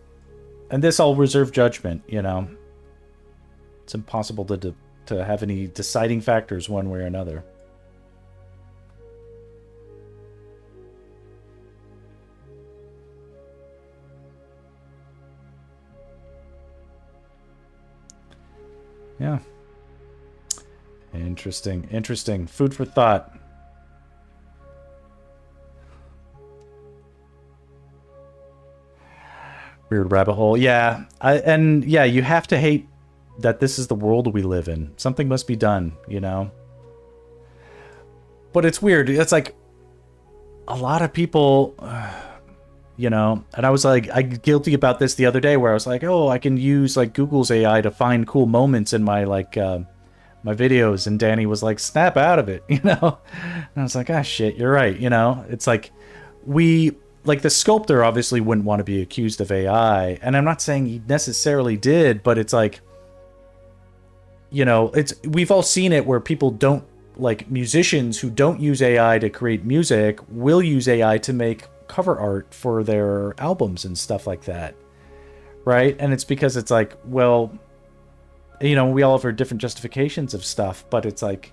and this I'll reserve judgment. You know, it's impossible to have any deciding factors one way or another. Yeah. Interesting. Interesting. Food for thought. Weird rabbit hole. Yeah. And yeah, you have to hate that this is the world we live in. Something must be done, you know? But it's weird. It's like a lot of people... you know, and I was like, I'm guilty about this the other day where I was like, oh, I can use like Google's AI to find cool moments in my like my videos, and Danny was like, snap out of it, you know. And I was like, ah, shit, you're right, you know. It's like like the sculptor obviously wouldn't want to be accused of AI, and I'm not saying he necessarily did, but it's like, you know, we've all seen it where people don't, like musicians who don't use AI to create music will use AI to make cover art for their albums and stuff like that, right? And it's because it's like, well, you know, we all have our different justifications of stuff, but it's like,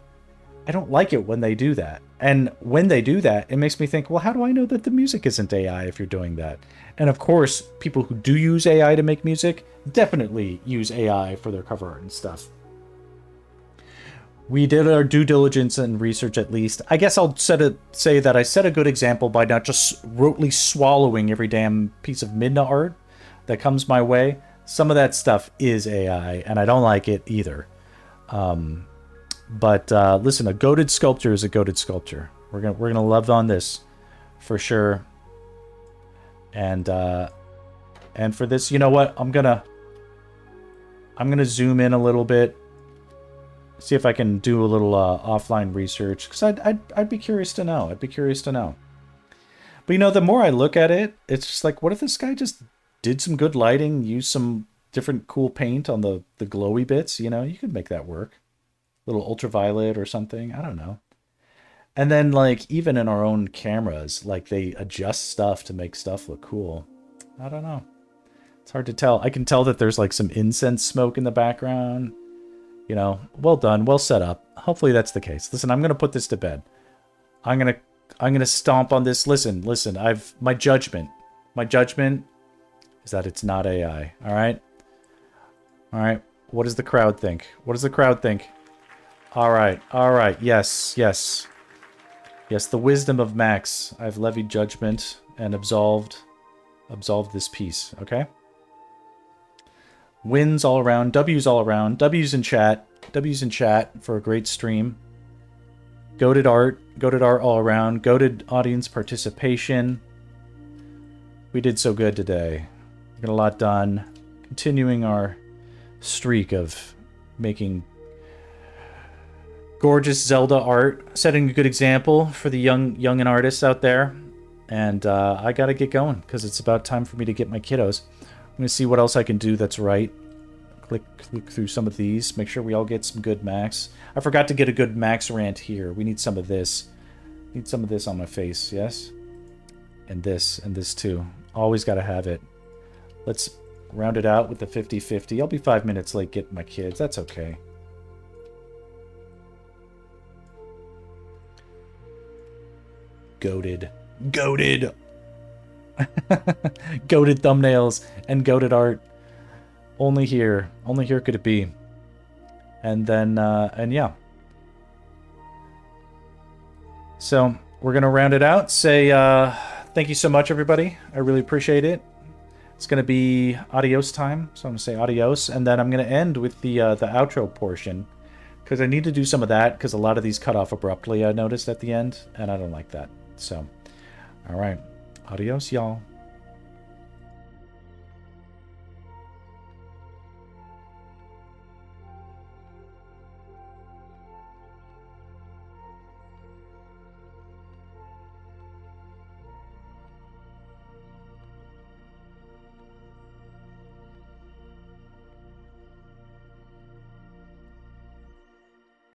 I don't like it when they do that. And when they do that, it makes me think, well, how do I know that the music isn't AI if you're doing that? And of course, people who do use AI to make music definitely use AI for their cover art and stuff. We did our due diligence and research at least. I guess I'll say that I set a good example by not just rotely swallowing every damn piece of Midna art that comes my way. Some of that stuff is AI, and I don't like it either. But listen, a goated sculpture is a goated sculpture. We're gonna love on this for sure. And for this, you know what? I'm gonna zoom in a little bit. See if I can do a little offline research, because I'd be curious to know. I'd be curious to know. But you know, the more I look at it, it's just like, what if this guy just did some good lighting, used some different cool paint on the glowy bits? You know, you could make that work. A little ultraviolet or something. I don't know. And then, like, even in our own cameras, like, they adjust stuff to make stuff look cool. I don't know. It's hard to tell. I can tell that there's like some incense smoke in the background. You know, well done, well set up. Hopefully that's the case. Listen, I'm gonna put this to bed. I'm gonna stomp on this. Listen. My judgment is that it's not AI. All right. What does the crowd think? What does the crowd think? All right. Yes. The wisdom of Max. I've levied judgment and absolved this piece. Okay. Wins all around, W's all around, W's in chat for a great stream. Goated art all around, goated audience participation. We did so good today. We got a lot done. Continuing our streak of making gorgeous Zelda art, setting a good example for the young artists out there. And I gotta get going, because it's about time for me to get my kiddos. I'm going to see what else I can do that's right. Click through some of these. Make sure we all get some good max. I forgot to get a good max rant here. We need some of this. Need some of this on my face, yes? And this too. Always got to have it. Let's round it out with the 50-50. I'll be 5 minutes late getting my kids. That's okay. Goated. Goated thumbnails and goated art. Only here could it be. And then and yeah. So we're gonna round it out. Say thank you so much, everybody. I really appreciate it. It's gonna be adios time, so I'm gonna say adios, and then I'm gonna end with the outro portion, because I need to do some of that, because a lot of these cut off abruptly, I noticed at the end, and I don't like that. So all right. Adios, y'all.